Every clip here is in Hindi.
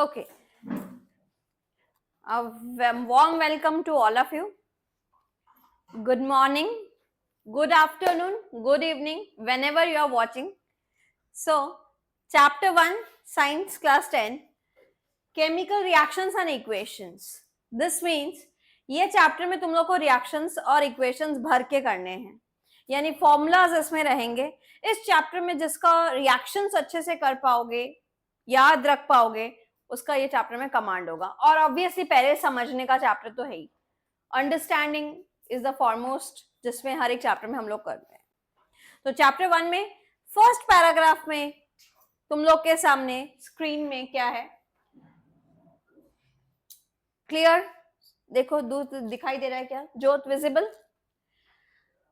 Okay. A warm welcome to all of you. Good morning, good afternoon, good evening, whenever you are watching. So, Chapter 1, Science Class 10, Chemical Reactions and Equations. This means ये चैप्टर में तुम लोग को रिएक्शंस और इक्वेशंस भर के करने हैं, यानी फॉर्मूलाज इसमें रहेंगे. इस चैप्टर में जिसका रिएक्शंस अच्छे से कर पाओगे, याद रख पाओगे, उसका ये चैप्टर में कमांड होगा. और ऑब्वियसली पहले समझने का चैप्टर तो है ही. अंडरस्टैंडिंग इज द फॉरमोस्ट, जिसमें हर एक चैप्टर में हम लोग करते हैं. तो चैप्टर 1 में फर्स्ट पैराग्राफ में तुम लोग के सामने स्क्रीन में क्या है, क्लियर? देखो दूध दिखाई दे रहा है क्या? ज्योत visible?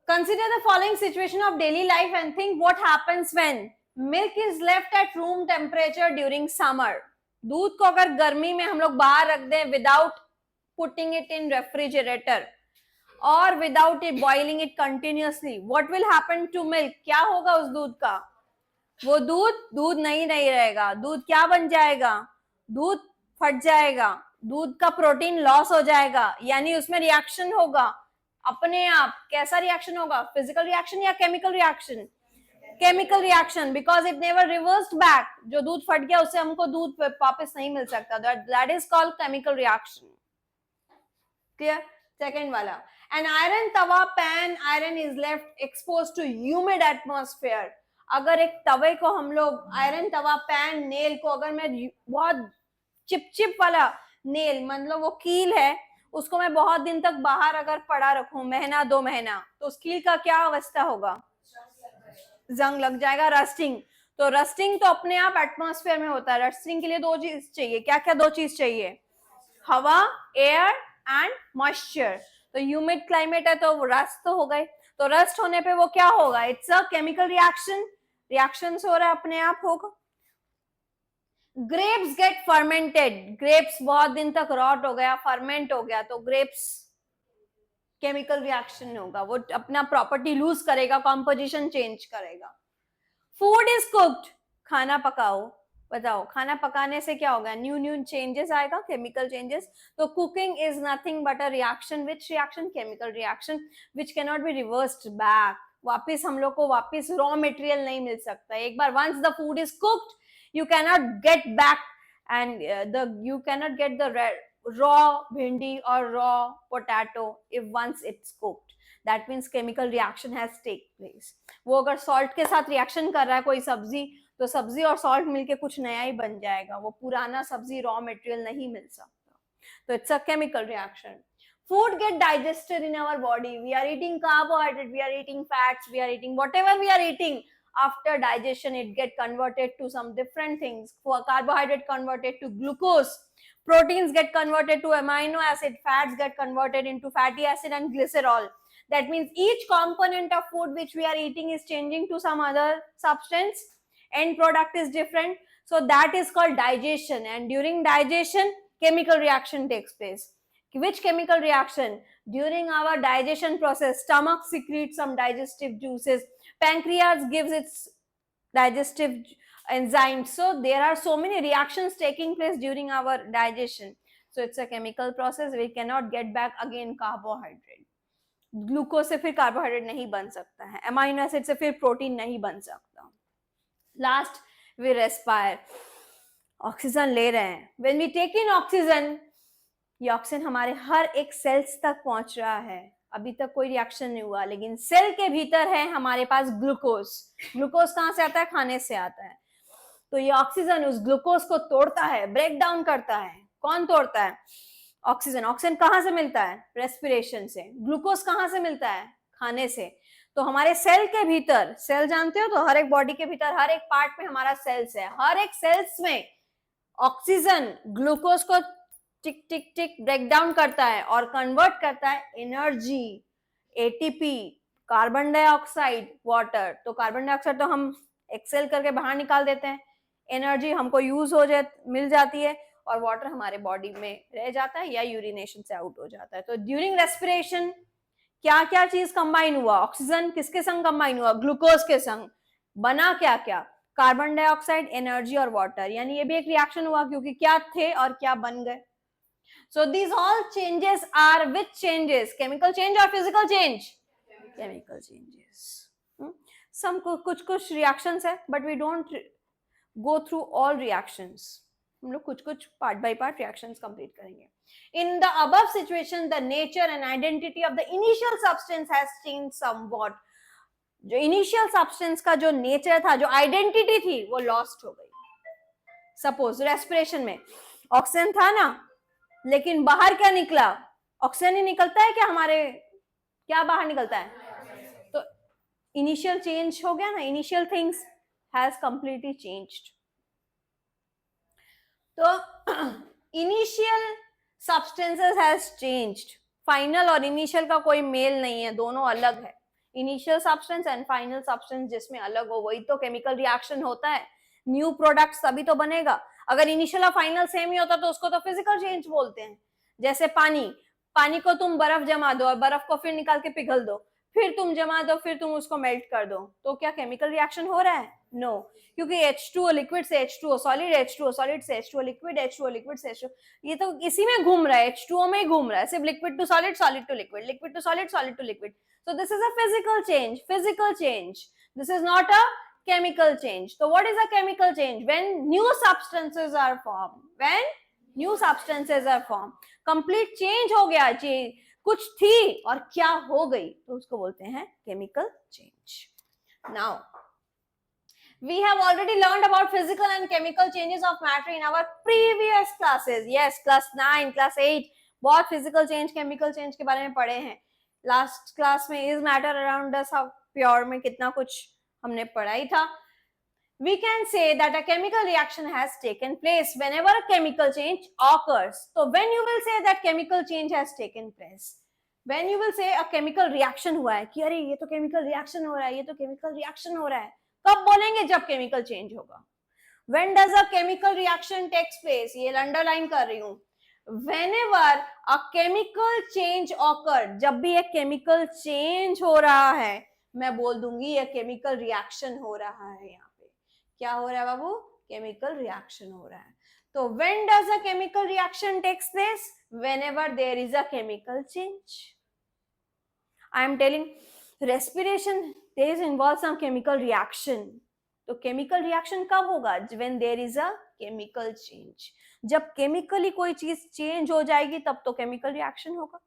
Consider the following situation of daily life and think what happens when milk is left at room temperature during summer. दूध को अगर गर्मी में हम लोग बाहर रख दें without putting it in refrigerator or without it boiling it continuously, what will happen to milk? क्या होगा उस दूध का? वो दूध नहीं रहेगा. दूध क्या बन जाएगा? दूध फट जाएगा. दूध का प्रोटीन लॉस हो जाएगा, यानी उसमें रिएक्शन होगा अपने आप. कैसा रिएक्शन होगा? फिजिकल रिएक्शन या chemical reaction? Chemical reaction, because it never reversed back. जो दूध फट गया उससे हमको दूध वापस नहीं मिल सकता. That is called chemical reaction. Clear? Second वाला, an iron tawa pan iron is left expose to humid atmosphere. अगर एक तवे को हम लोग आयरन तवा पैन नेल को, अगर मैं बहुत चिपचिप वाला नेल, मतलब वो कील है, उसको मैं बहुत दिन तक बाहर अगर पड़ा रखूं, महीना 2 महीना, तो उस कील का क्या अवस्था होगा? जंग लग जाएगा, रस्टिंग. तो रस्टिंग तो अपने आप एटमॉस्फेयर में होता है. रस्टिंग के लिए 2 चीज चाहिए. क्या क्या 2 चीज चाहिए? हवा, एयर एंड मॉइस्चर. तो ह्यूमिड क्लाइमेट है तो रस्ट तो हो गए. तो रस्ट होने पे वो क्या होगा? It's a chemical reaction. Reactions हो रहा है, अपने आप होगा. Grapes gate fermented. ग्रेप्स बहुत दिन तक रॉट हो गया, फर्मेंट हो गया, तो ग्रेप्स केमिकल रिएक्शन होगा. वो अपना प्रॉपर्टी लूज करेगा, कॉम्पोजिशन चेंज करेगा. Food is cooked. खाना पकाओ. बताओ खाना पकाने से क्या होगा? न्यू चेंजेस आएगा, केमिकल चेंजेस. तो cooking is nothing but a reaction. Which reaction? Chemical reaction, which can not be reversed back. वापिस हम लोग को वापिस रॉ मटेरियल नहीं मिल सकता. एक बार once the food is cooked, you cannot get back and you cannot get the raw bhindi or raw potato if once it's cooked. That means chemical reaction has take place. वो अगर salt के साथ reaction कर रहा है कोई सब्जी, तो सब्जी और salt मिलके कुछ नया ही बन जाएगा. वो पुराना सब्जी raw material नहीं मिल सकता. तो it's a chemical reaction. Food get digested in our body. We are eating carbohydrate, we are eating fats, we are eating whatever we are eating. After digestion, it get converted to some different things. For carbohydrate converted to glucose, proteins get converted to amino acid, fats get converted into fatty acid and glycerol. That means each component of food which we are eating is changing to some other substance. End product is different. So that is called digestion. And during digestion, chemical reaction takes place. Which chemical reaction? During our digestion process, stomach secretes some digestive juices. Pancreas gives its digestive enzymes. So there are so many reactions taking place during our digestion. So it's a chemical process. We cannot get back again carbohydrate. Glucose से फिर कार्बोहाइड्रेट नहीं बन सकता है. अमाइनो एसिड से फिर प्रोटीन नहीं बन सकता. Last, we respire. ऑक्सीजन ले रहे हैं. When we take in oxygen, ये ऑक्सीजन हमारे हर एक सेल्स तक पहुंच रहा है. अभी तक कोई रिएक्शन नहीं हुआ, लेकिन सेल के भीतर है हमारे पास ग्लूकोज. ग्लूकोज कहां से आता है? खाने से आता है. तो ये ऑक्सीजन उस ग्लूकोज को तोड़ता है, ब्रेक डाउन करता है. कौन तोड़ता है? ऑक्सीजन. ऑक्सीजन कहां से मिलता है? रेस्पिरेशन से. ग्लूकोज कहां से मिलता है? खाने से. तो हमारे सेल के भीतर, सेल जानते हो, तो हर एक बॉडी के भीतर हर एक पार्ट में हमारा सेल्स है. हर एक सेल्स में ऑक्सीजन ग्लूकोज को टिक टिक टिक ब्रेक डाउन करता है और कन्वर्ट करता है energy, ATP, carbon dioxide, water. तो कार्बन डाइऑक्साइड तो हम एक्सेल करके बाहर निकाल देते हैं. एनर्जी हमको यूज हो मिल जाती है, और वाटर हमारे बॉडी में रह जाता है या यूरिनेशन से आउट हो जाता है. तो ड्यूरिंग रेस्पिरेशन क्या क्या चीज कंबाइन हुआ? ऑक्सीजन किसके संग कंबाइन हुआ? ग्लूकोज के संग. बना क्या क्या? कार्बन डाइऑक्साइड, एनर्जी और वाटर, यानी ये भी एक रिएक्शन हुआ क्योंकि क्या थे और क्या बन गए. So these all changes are which changes? Chemical change or physical change? Chemical changes. Some कुछ reactions है, but we don't go through all reactions. हम लोग कुछ part by part reactions complete करेंगे. In the above situation, the nature and identity of the initial substance has changed somewhat. जो इनिशियल सब्सटेंस का जो नेचर था, जो आइडेंटिटी थी, वो लॉस्ट हो गई. सपोज रेस्पिरेशन में ऑक्सीजन था ना, लेकिन बाहर क्या निकला? ऑक्सीजन ही निकलता है क्या? हमारे क्या बाहर निकलता है? तो इनिशियल चेंज हो गया ना, initial things has completely changed. तो initial substances has changed. Final और इनिशियल का कोई मेल नहीं है, दोनों अलग है. Initial substance and final substance जिसमें अलग हो, वही तो केमिकल रिएक्शन होता है. न्यू प्रोडक्ट तभी तो बनेगा. अगर इनिशियल और फाइनल सेम ही होता तो उसको तो फिजिकल चेंज बोलते हैं. जैसे पानी को तुम बर्फ जमा दो और बर्फ को फिर निकाल के पिघल दो, फिर तुम जमा दो, फिर तुम उसको मेल्ट कर दो, तो क्या केमिकल रिएक्शन हो रहा है? नो. क्योंकि H2O लिक्विड से H2O सॉलिड, H2O सॉलिड से H2O लिक्विड, H2O लिक्विड से H2O, ये तो इसी में घूम रहा है, H2O में ही घूम रहा है, सिर्फ liquid to solid, solid to liquid, liquid to solid, solid to liquid. So this is a physical change. This is not a chemical change. So what is a chemical change? When new substances are formed. Complete change हो गया, कुछ थी और क्या हो गई, तो उसको बोलते हैं chemical change. Now, we have already learned about physical and chemical changes of matter in our previous classes. Yes, class 9, class 8, बहुत physical change, chemical change के बारे में पढ़े हैं. लास्ट क्लास में is matter around us pure में कितना कुछ हमने पढ़ा ही था. We can say that a chemical reaction has taken place whenever a chemical change occurs. So when you will say that chemical change has taken place, when you will say a chemical reaction हुआ है कि अरे ये तो chemical reaction हो रहा है, ये तो chemical reaction हो रहा है, कब बोलेंगे? जब chemical change होगा. When does a chemical reaction takes place? ये अंडरलाइन कर रही हूँ. Whenever a chemical change occur, जब भी एक chemical change हो रहा है, मैं बोल दूंगी ये chemical reaction हो रहा है. यहाँ पे क्या हो रहा है बाबू? chemical reaction हो रहा है. तो when does a chemical reaction takes place? Whenever there is a chemical change. I am telling, respiration there is involves some chemical reaction. तो chemical reaction कब होगा? When there is a chemical change. जब chemically कोई चीज change हो जाएगी तब तो chemical reaction होगा.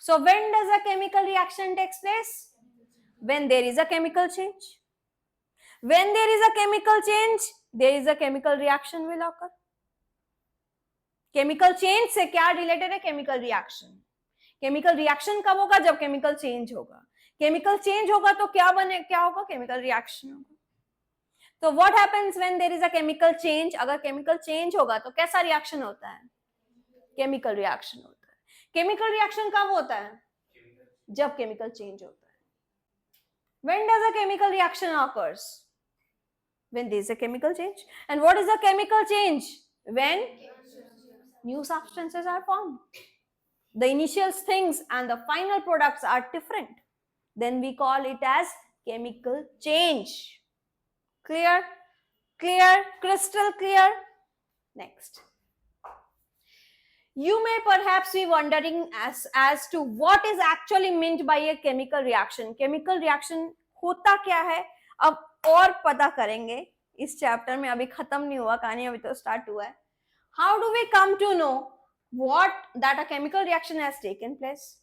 So when does a chemical reaction takes place? When there is a chemical change. When there is a chemical change, there is a chemical reaction will occur. Chemical change से क्या related है? Chemical reaction. Chemical reaction कब होगा? जब chemical change होगा. Chemical change होगा तो क्या होगा? Chemical reaction होगा. तो what happens when there is a chemical change? अगर chemical change होगा तो कैसा reaction होता है? Chemical reaction होता है. Chemical reaction कब होता है? जब chemical change होता है. When does a chemical reaction occurs? When there is a chemical change. And what is a chemical change? When new substances are formed. The initial things and the final products are different. Then we call it as chemical change. Clear? Clear? Crystal clear? Next. You may perhaps be wondering as to what is actually meant by a chemical reaction. Chemical reaction होता क्या है? अब और पता करेंगे इस चैप्टर में. अभी खत्म नहीं हुआ कहानी, अभी तो स्टार्ट हुआ है. How do we come to know that a chemical reaction has taken place?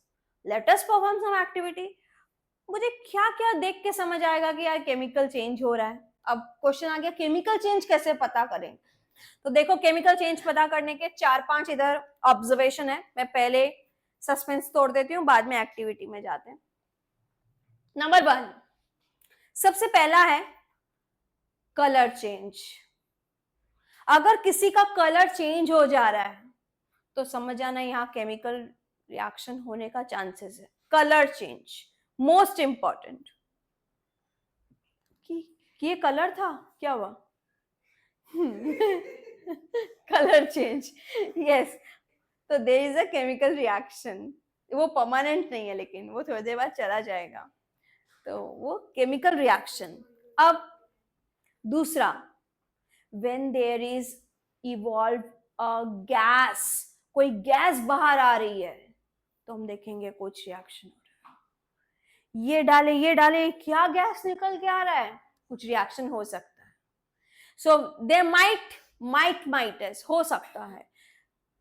Let us perform some activity. मुझे क्या क्या देख के समझ आएगा कि यार केमिकल चेंज हो रहा है? अब क्वेश्चन आ गया केमिकल चेंज कैसे पता करें. तो देखो केमिकल चेंज पता करने के 4-5 इधर ऑब्जर्वेशन है. मैं पहले सस्पेंस तोड़ देती हूँ, बाद में एक्टिविटी में जाते हैं. नंबर 1, सबसे पहला है कलर चेंज. अगर किसी का कलर चेंज हो जा रहा है तो समझ आना यहाँ केमिकल रिएक्शन होने का चांसेस है. Colour change most important. कि ये कलर था, क्या हुआ? Colour change. यस, तो there is a chemical reaction. वो परमानेंट नहीं है, लेकिन वो थोड़ी देर बाद चला जाएगा. तो वो केमिकल रिएक्शन. अब दूसरा, when there is evolve a gas, कोई गैस बाहर आ रही है तो हम देखेंगे कुछ रिएक्शन हो रहा है, ये डाले क्या गैस निकल के आ रहा है, कुछ रिएक्शन हो सकता है. सो देयर माइट हो सकता है,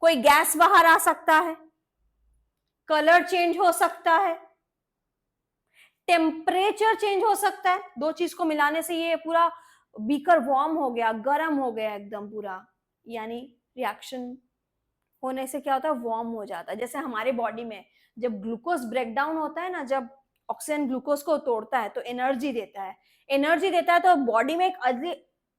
कोई गैस बाहर आ सकता है, कलर चेंज हो सकता है, टेम्परेचर चेंज हो सकता है. दो चीज को मिलाने से ये पूरा बीकर वार्म हो गया, गर्म हो गया एकदम पूरा, यानी रिएक्शन होने से क्या होता है, वार्म हो जाता है. जैसे हमारे बॉडी में जब ग्लूकोज ब्रेकडाउन होता है ना, जब ऑक्सीजन ग्लूकोज को तोड़ता है तो एनर्जी देता है तो बॉडी में एक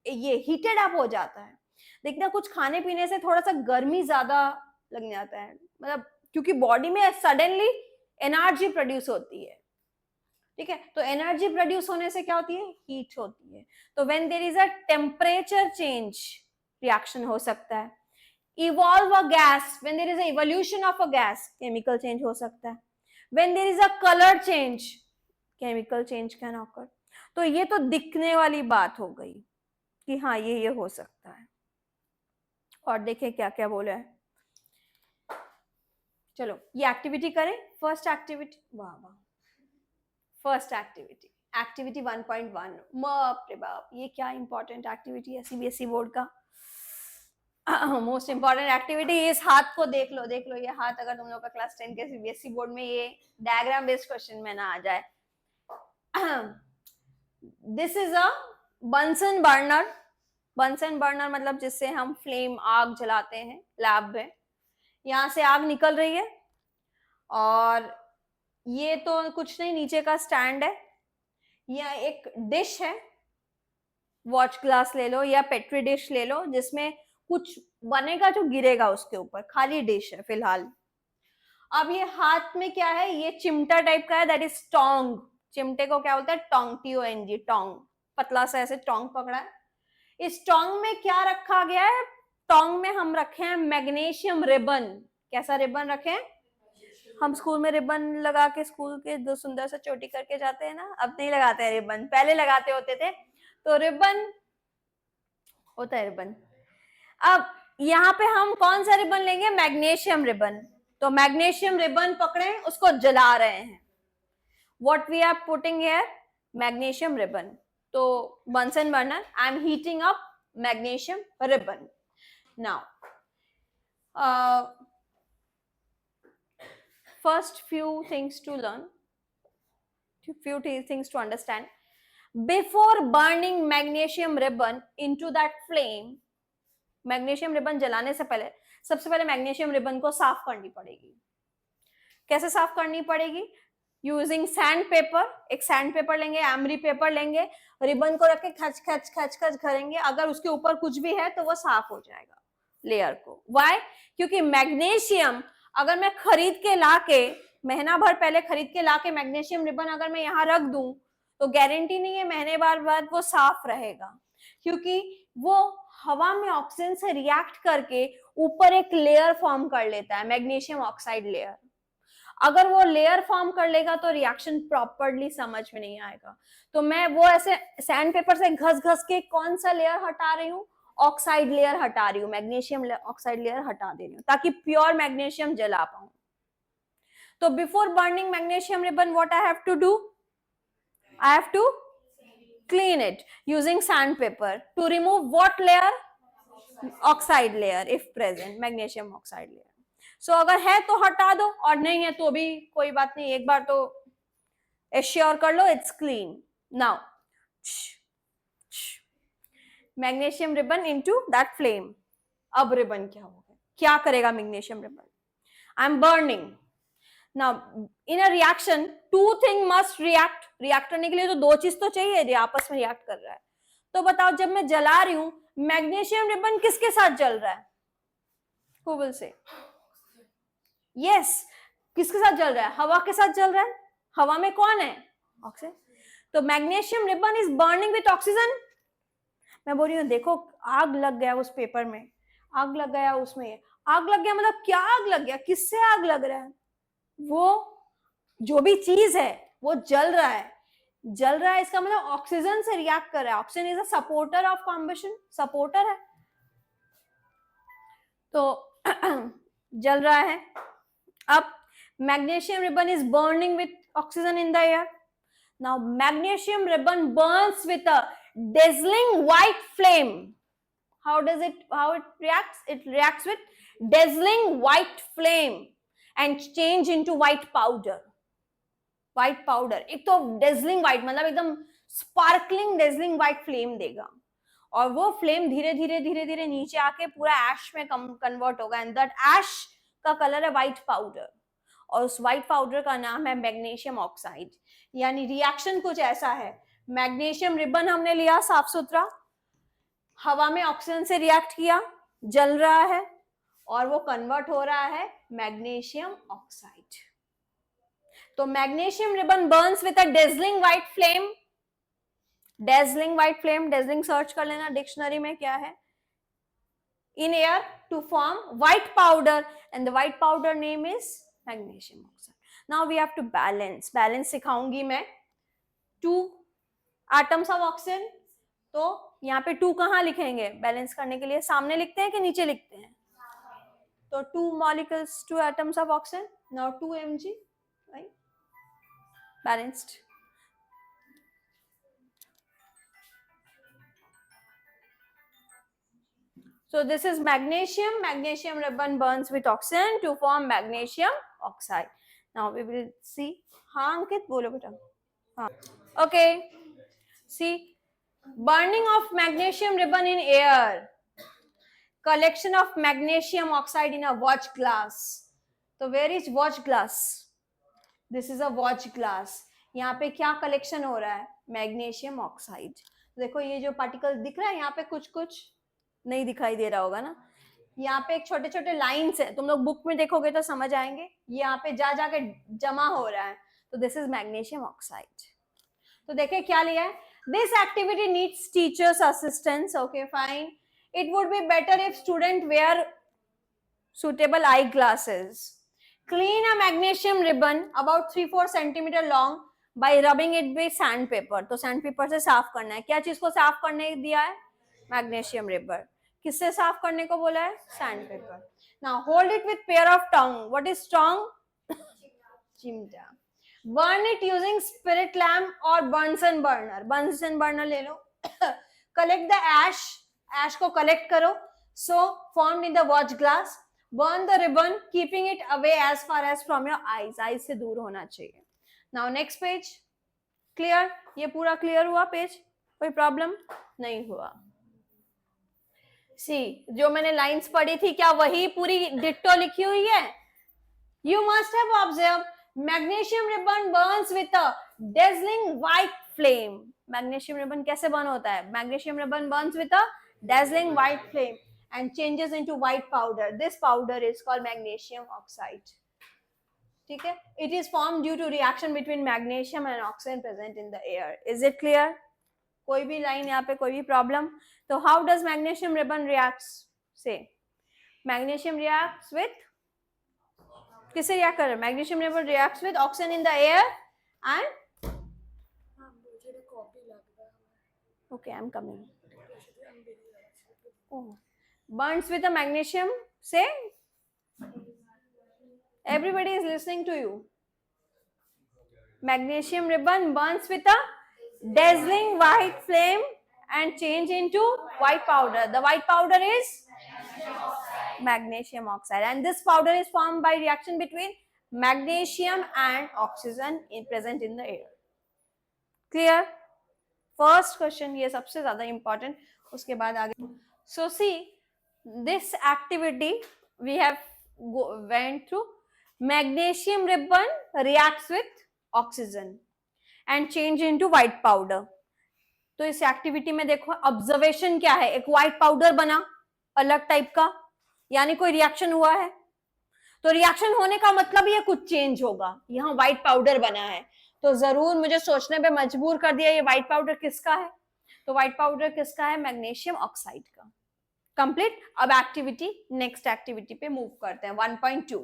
ये हीटेड अप हो जाता है. देखना कुछ खाने पीने से थोड़ा सा गर्मी ज्यादा लगने आता है, मतलब क्योंकि बॉडी में सडनली एनर्जी प्रोड्यूस होती है. ठीक है, तो एनर्जी प्रोड्यूस होने से क्या होती है, हीट होती है. तो when there is a temperature change, reaction हो सकता है. Evolve a gas, when there is a evolution of a gas, chemical change हो सकता है. When there is a colour change, chemical change can occur. तो ये तो दिखने वाली बात हो गई कि हाँ ये हो सकता है. और देखें क्या क्या बोला है. चलो ये एक्टिविटी करें. फर्स्ट एक्टिविटी, वाह वाह, फर्स्ट एक्टिविटी, एक्टिविटी 1.1. बाप रे बाप, ये क्या इंपॉर्टेंट एक्टिविटी है सीबीएसई बोर्ड का. Most important activity. इस हाथ को देख लो, ये हाथ अगर तुम लोग का क्लास 10 के सीबीएसई बोर्ड में ये डायग्राम बेस्ड क्वेश्चन में ना आ जाए. This is a Bunsen burner. Bunsen burner मतलब जिससे हम फ्लेम, आग जलाते हैं लैब में. यहां से आग निकल रही है और ये तो कुछ नहीं, नीचे का स्टैंड है. यह एक डिश है, वॉच ग्लास ले लो या पेट्री डिश ले लो, जिसमें कुछ बनेगा जो गिरेगा उसके ऊपर. खाली डिश है फिलहाल. अब ये हाथ में क्या है, ये चिमटा टाइप का है, दैट इज टोंग. चिमटे को क्या बोलते हैं, टोंग, TONG, टोंग. पतला सा ऐसे टोंग पकड़ा है. इस टोंग में क्या रखा गया है, टोंग में हम रखे हैं मैग्नीशियम रिबन. कैसा रिबन रखे हैं, हम स्कूल में रिबन लगा के स्कूल के दो सुंदर सा चोटी करके जाते हैं ना. अब नहीं लगाते हैं रिबन, पहले लगाते होते थे. तो रिबन होता है रिबन. अब यहाँ पे हम कौन सा रिबन लेंगे, मैग्नीशियम रिबन. तो मैग्नीशियम रिबन पकड़े, उसको जला रहे हैं. What we are putting here, magnesium ribbon. तो Bunsen burner, I am heating up magnesium ribbon. Now first few things to learn, few things to understand. Before burning magnesium ribbon into that flame, magnesium ribbon जलाने से पहले सबसे पहले मैग्नीशियम रिबन को साफ करनी पड़ेगी. कैसे साफ करनी पड़ेगी, यूजिंग सैंड पेपर. एक सैंड पेपर लेंगे, एमरी पेपर लेंगे, रिबन को रख के खच खच खच खच करेंगे. अगर उसके ऊपर कुछ भी है तो वो साफ हो जाएगा लेयर को. वाई, क्योंकि मैग्नीशियम अगर मैं खरीद के लाके, महीना भर पहले खरीद के लाके मैग्नीशियम रिबन अगर मैं यहाँ रख दूं तो गारंटी नहीं है महीने बाद वो साफ रहेगा, क्योंकि वो हवा में ऑक्सीजन से रिएक्ट करके ऊपर एक लेयर फॉर्म कर लेता है, मैग्नीशियम ऑक्साइड लेयर. अगर वो लेयर फॉर्म कर लेगा तो रिएक्शन प्रॉपरली समझ में नहीं आएगा. तो मैं वो ऐसे सैंड पेपर से घस घस के कौन सा लेयर हटा रही हूँ, ऑक्साइड लेयर हटा रही हूँ, मैग्नीशियम ऑक्साइड लेयर हटा दे रही हूँ ताकि प्योर मैग्नीशियम जला पाऊं. तो before burning magnesium ribbon what I have to do, I have to clean it using sandpaper to remove what layer, oxide layer if present, magnesium oxide layer. So अगर है तो हटा दो और नहीं है तो भी कोई बात नहीं, एक बार तो एश्योर कर लो it's clean. Now magnesium ribbon into that flame. अब रिबन क्या होगा, क्या करेगा magnesium ribbon, I am burning. Now in a reaction two thing must react. React करने के लिए तो दो चीज तो चाहिए जो आपस में रिएक्ट कर रहा है. तो बताओ जब मैं जला रही हूं मैग्नीशियम रिबन किसके साथ जल रहा है, Who will say? Yes, किसके साथ जल रहा है, हवा के साथ जल रहा है. हवा में कौन है, ऑक्सीजन. तो magnesium ribbon is burning with oxygen. मैं बोल रही हूँ देखो आग लग गया उस पेपर में, आग लग गया उसमें, आग लग गया मतलब क्या आग लग गया, किससे आग लग रहा है, वो जो भी चीज है वो जल रहा है. जल रहा है इसका मतलब ऑक्सीजन से रिएक्ट कर रहा है. Oxygen is a supporter of combustion, supporter है. तो जल रहा है. अब magnesium ribbon is burning with oxygen in the air. Now magnesium ribbon burns with a dazzling white flame. How it reacts? It reacts with dazzling white flame and change into white powder. White powder. एक तो dazzling white मतलब एकदम sparkling dazzling white flame देगा, और वो फ्लेम धीरे धीरे धीरे धीरे नीचे आके पूरा एश में कन्वर्ट होगा, एंड दैट एश का कलर है व्हाइट पाउडर, और उस व्हाइट पाउडर का नाम है मैग्नीशियम ऑक्साइड. यानी रिएक्शन कुछ ऐसा है, मैग्नीशियम रिबन हमने लिया साफ सुथरा, हवा में ऑक्सीजन से रिएक्ट किया, जल रहा है, और वो कन्वर्ट हो रहा है मैग्नीशियम ऑक्साइड. तो magnesium ribbon burns with a dazzling white flame. Dazzling white flame, dazzling search कर लेना डिक्शनरी में क्या है. In air to form white powder, and the white powder name is magnesium oxide. Now we have to balance. Balance सिखाऊंगी मैं. 2 एटम्स ऑफ ऑक्सीजन, तो यहाँ पे 2 कहाँ लिखेंगे बैलेंस करने के लिए? सामने लिखते हैं कि नीचे लिखते हैं? तो 2 molecules, 2 atoms of oxygen. Now 2 mg, right, balanced. So this is magnesium. Magnesium ribbon burns with oxygen to form magnesium oxide. Now we will see. हाँ अंकित बोलो बेटा. हाँ. Okay. See, burning of magnesium ribbon in air. Collection of magnesium oxide in a watch glass. So where is watch glass? This is a watch glass. यहाँ पे क्या कलेक्शन हो रहा है? Magnesium oxide. देखो ये जो पार्टिकल दिख रहा है यहाँ पे कुछ कुछ नहीं दिखाई दे रहा होगा ना. यहाँ पे एक छोटे छोटे लाइन्स है, तुम लोग बुक में देखोगे तो समझ आएंगे. ये यहाँ पे जा जाके जमा हो रहा है, तो दिस इज मैग्नीशियम ऑक्साइड. तो देखें क्या लिया है. This activity needs teachers assistance. Okay fine. It would be better if student wear suitable eye glasses. Clean a magnesium ribbon about 3-4 centimeter long by rubbing it with sandpaper. तो sandpaper से साफ करना है. क्या चीज को साफ करने दिया है? Magnesium ribbon. किससे साफ करने को बोला है? Sandpaper. Now hold it with pair of tong. What is tong? चिमटा. Burn it using spirit lamp और बर्नसन बर्नर. बर्नसन बर्नर ले लो. Collect the ash. एश को कलेक्ट करो. So formed in the watch glass. Burn the ribbon keeping it away as far as from your eyes. Eyes से दूर होना चाहिए. Now next page. क्लियर? ये पूरा क्लियर हुआ पेज? कोई प्रॉब्लम नहीं हुआ? सी, जो मैंने लाइंस पढ़ी थी क्या वही पूरी डिट्टो लिखी हुई है? You must have observe magnesium ribbon burns with a dazzling white flame. Magnesium ribbon कैसे बर्न होता है? Magnesium ribbon burns with a dazzling white flame and changes into white powder. This powder is called magnesium oxide. ठीक है? It is formed due to reaction between magnesium and oxygen present in the air. Is it clear? कोई भी लाइन यहाँ पे कोई भी प्रॉब्लम? तो how does magnesium ribbon reacts? Say, magnesium reacts with किससे रिएक्ट कर रहा है? magnesium ribbon reacts with oxygen in the air and okay, I'm coming. Oh. Burns with a magnesium. Say, everybody is listening to you. Magnesium ribbon burns with a dazzling white flame and change into white powder. The white powder is magnesium oxide, and this powder is formed by reaction between magnesium and oxygen present in the air. Clear? First question ये सबसे ज्यादा important. उसके बाद आगे. So see, this activity we have went through. Magnesium ribbon reacts with oxygen and change into white powder. तो इस एक्टिविटी में देखो ऑब्जर्वेशन क्या है? एक व्हाइट पाउडर बना अलग टाइप का, यानी कोई रिएक्शन हुआ है. तो रिएक्शन होने का मतलब ये कुछ चेंज होगा. यहाँ व्हाइट पाउडर बना है तो जरूर मुझे सोचने पे मजबूर कर दिया ये व्हाइट पाउडर किसका है. तो व्हाइट पाउडर किसका है? मैग्नीशियम ऑक्साइड का. कंप्लीट. अब एक्टिविटी नेक्स्ट एक्टिविटी पे मूव करते हैं. 1.2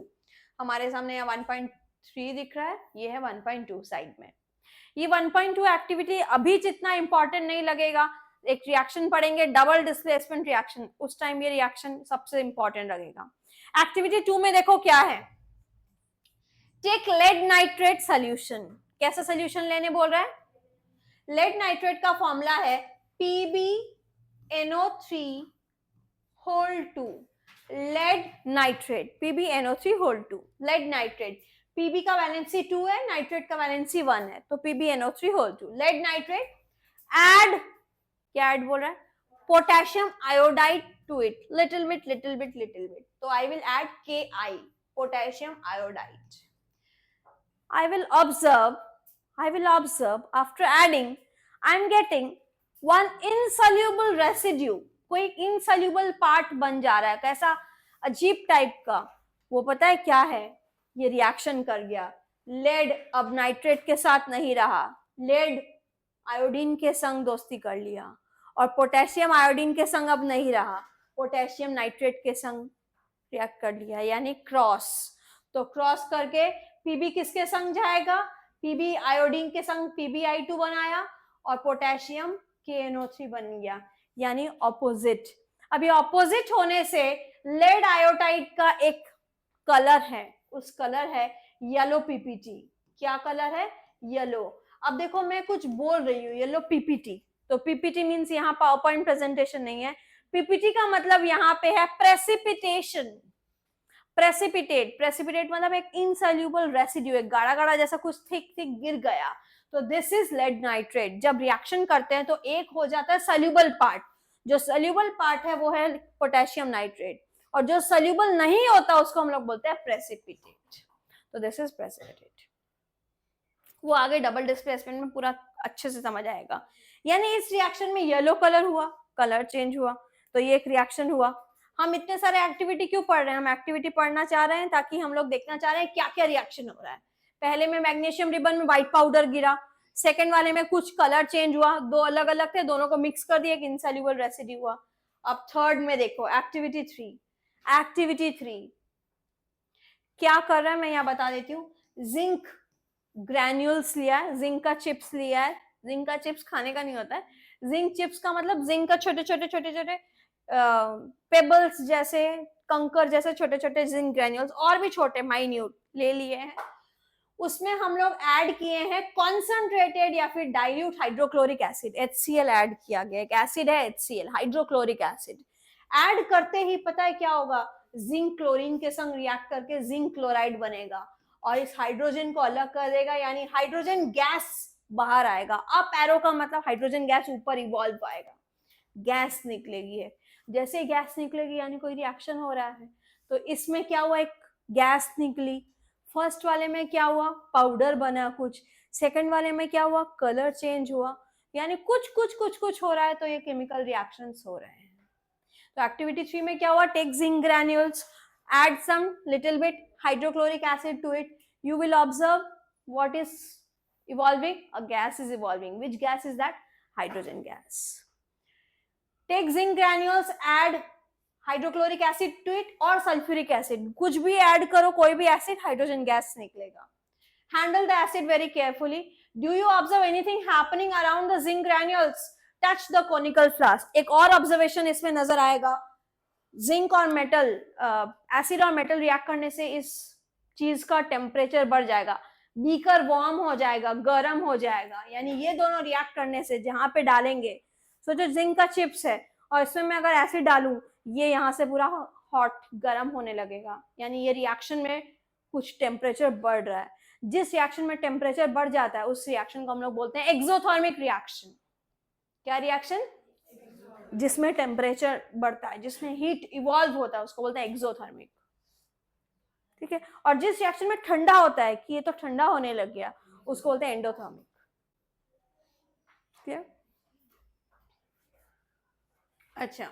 हमारे सामने यहाँ 1.3 दिख रहा है, ये है 1.2 साइड में. ये 1.2 एक्टिविटी अभी जितना इंपॉर्टेंट नहीं लगेगा, एक रिएक्शन पढ़ेंगे डबल डिस्प्लेसमेंट रिएक्शन, उस टाइम ये रिएक्शन सबसे इंपॉर्टेंट लगेगा। एक्टिविटी 2 में देखो क्या है, टेक लेड नाइट्रेट सोल्यूशन। कैसा सोल्यूशन लेने बोल रहा है? लेड नाइट्रेट का फॉर्मूला है PbNO3 whole 2, lead nitrate PbNO3 whole 2, lead nitrate, Pb का वैलेंसी 2 है, नाइट्रेट का वैलेंसी 1 है, तो PbNO3 whole 2, lead nitrate, add, क्या ऐड बोल रहा है? Potassium iodide to it, little bit, तो I will add Ki, potassium iodide. I will observe after adding, I am getting one insoluble residue, कोई insoluble part बन जा रहा है, कैसा अजीब टाइप का, वो पता है क्या है? ये रिएक्शन कर गया, लेड अब नाइट्रेट के साथ नहीं रहा, लेड आयोडीन के संग दोस्ती कर लिया, और पोटेशियम आयोडीन के संग अब नहीं रहा, पोटेशियम नाइट्रेट के संग रिएक्ट कर लिया, यानी क्रॉस। तो क्रॉस करके Pb किसके संग जाएगा? Pb आयोडीन के संग PbI2 बनाया और पोटेशियम KNO3 बन गया, यानी ऑपोजिट। अभी ऑपोजिट होने से लेड आयोडाइड का एक कलर है, उस कलर है येलो PPT। क्या कलर है? येलो। अब देखो मैं कुछ बोल रही हूँ येलो PPT, तो PPT मीन्स यहाँ पावर पॉइंट प्रेजेंटेशन नहीं है, PPT का मतलब यहाँ पे है प्रेसिपिटेशन। प्रेसिपिटेट मतलब एक इनसोल्यूबल रेसिड्यू, एक गाढ़ा गाढ़ा जैसा कुछ थिक गिर गया, तो दिस इज लेड नाइट्रेट। जब रिएक्शन करते हैं तो एक हो जाता है सोल्यूबल पार्ट, जो सोल्यूबल पार्ट है वो है पोटेशियम नाइट्रेट, और जो सोल्यूबल नहीं होता उसको हम लोग बोलते हैं प्रेसिपिटेट। तो दिस इज प्रेसिपिटेट। वो आगे डबल डिस्प्लेसमेंट में पूरा अच्छे से समझ आएगा। यानी इस रिएक्शन में येलो कलर हुआ, कलर चेंज हुआ, तो ये एक रिएक्शन हुआ। हम इतने सारे एक्टिविटी क्यों पढ़ रहे हैं? हम एक्टिविटी पढ़ना चाह रहे हैं ताकि हम लोग देखना चाह रहे हैं क्या क्या रिएक्शन हो रहा है। पहले में मैग्नीशियम रिबन में व्हाइट पाउडर गिरा, सेकंड वाले में कुछ कलर चेंज हुआ, दो अलग अलग थे, दोनों को मिक्स कर दिया, एक इनसोल्यूबल रेसिड्यू हुआ। अब थर्ड में देखो एक्टिविटी 3 क्या कर रहा है मैं यहाँ बता देती हूँ। जिंक ग्रैन्यूल्स लिया है, जिंक का चिप्स लिया है, जिंक का चिप्स खाने का नहीं होता है, जिंक चिप्स का मतलब जिंक का छोटे छोटे पेबल्स जैसे, कंकर जैसे छोटे छोटे जिंक ग्रैन्यूल्स, और भी छोटे माइन्यूट ले लिए हैं। उसमें हम लोग ऐड किए हैं कॉन्सेंट्रेटेड या फिर dilute hydrochloric acid, HCl add किया गया, एक एसिड है HCl, हाइड्रोक्लोरिक एसिड। ऐड करते ही पता है क्या होगा? जिंक क्लोरीन के संग रिएक्ट करके जिंक क्लोराइड बनेगा और इस हाइड्रोजन को अलग कर देगा, यानी हाइड्रोजन गैस बाहर आएगा। अप एरो का मतलब हाइड्रोजन गैस ऊपर इवॉल्व आएगा, गैस निकलेगी है। जैसे गैस निकलेगी यानी कोई रिएक्शन हो रहा है। तो इसमें क्या हुआ? एक गैस निकली। फर्स्ट वाले में क्या हुआ? पाउडर बना कुछ। सेकंड वाले में क्या हुआ? कलर चेंज हुआ, यानी कुछ हो रहा है, तो ये केमिकल रिएक्शंस हो रहे हैं। तो एक्टिविटी 3 में क्या हुआ? Take zinc granules, add some little bit hydrochloric acid to it. You will observe what is evolving? A gas is evolving. Which gas is that? Hydrogen gas. Take zinc granules, add hydrochloric acid to it or sulfuric acid. कुछ भी add करो, कोई भी acid, hydrogen gas निकलेगा. Handle the acid very carefully. Do you observe anything happening around the zinc granules? Touch the conical flask. एक और observation इसमें नजर आएगा। जिंक और मेटल, एसिड और मेटल रिएक्ट करने से इस चीज का टेम्परेचर बढ़ जाएगा, बीकर वार्म हो जाएगा, गर्म हो जाएगा। यानी ये दोनों रिएक्ट करने से जहां पे डालेंगे, सोचो जिंक का चिप्स है और इसमें मैं अगर एसिड डालूं, ये यहाँ से पूरा हॉट गर्म होने लगेगा, यानी ये रिएक्शन में कुछ टेम्परेचर बढ़ रहा है। जिस रिएक्शन में टेम्परेचर बढ़ जाता है उस रिएक्शन को हम लोग बोलते हैं एक्सोथर्मिक रिएक्शन। क्या रिएक्शन? जिसमें टेम्परेचर बढ़ता है, जिसमें हीट इवॉल्व होता है, उसको बोलते हैं एक्सोथर्मिक। ठीक है। और जिस रिएक्शन में ठंडा होता है कि ये तो ठंडा होने लग गया, उसको बोलते हैं एंडोथर्मिक। ठीक है। अच्छा,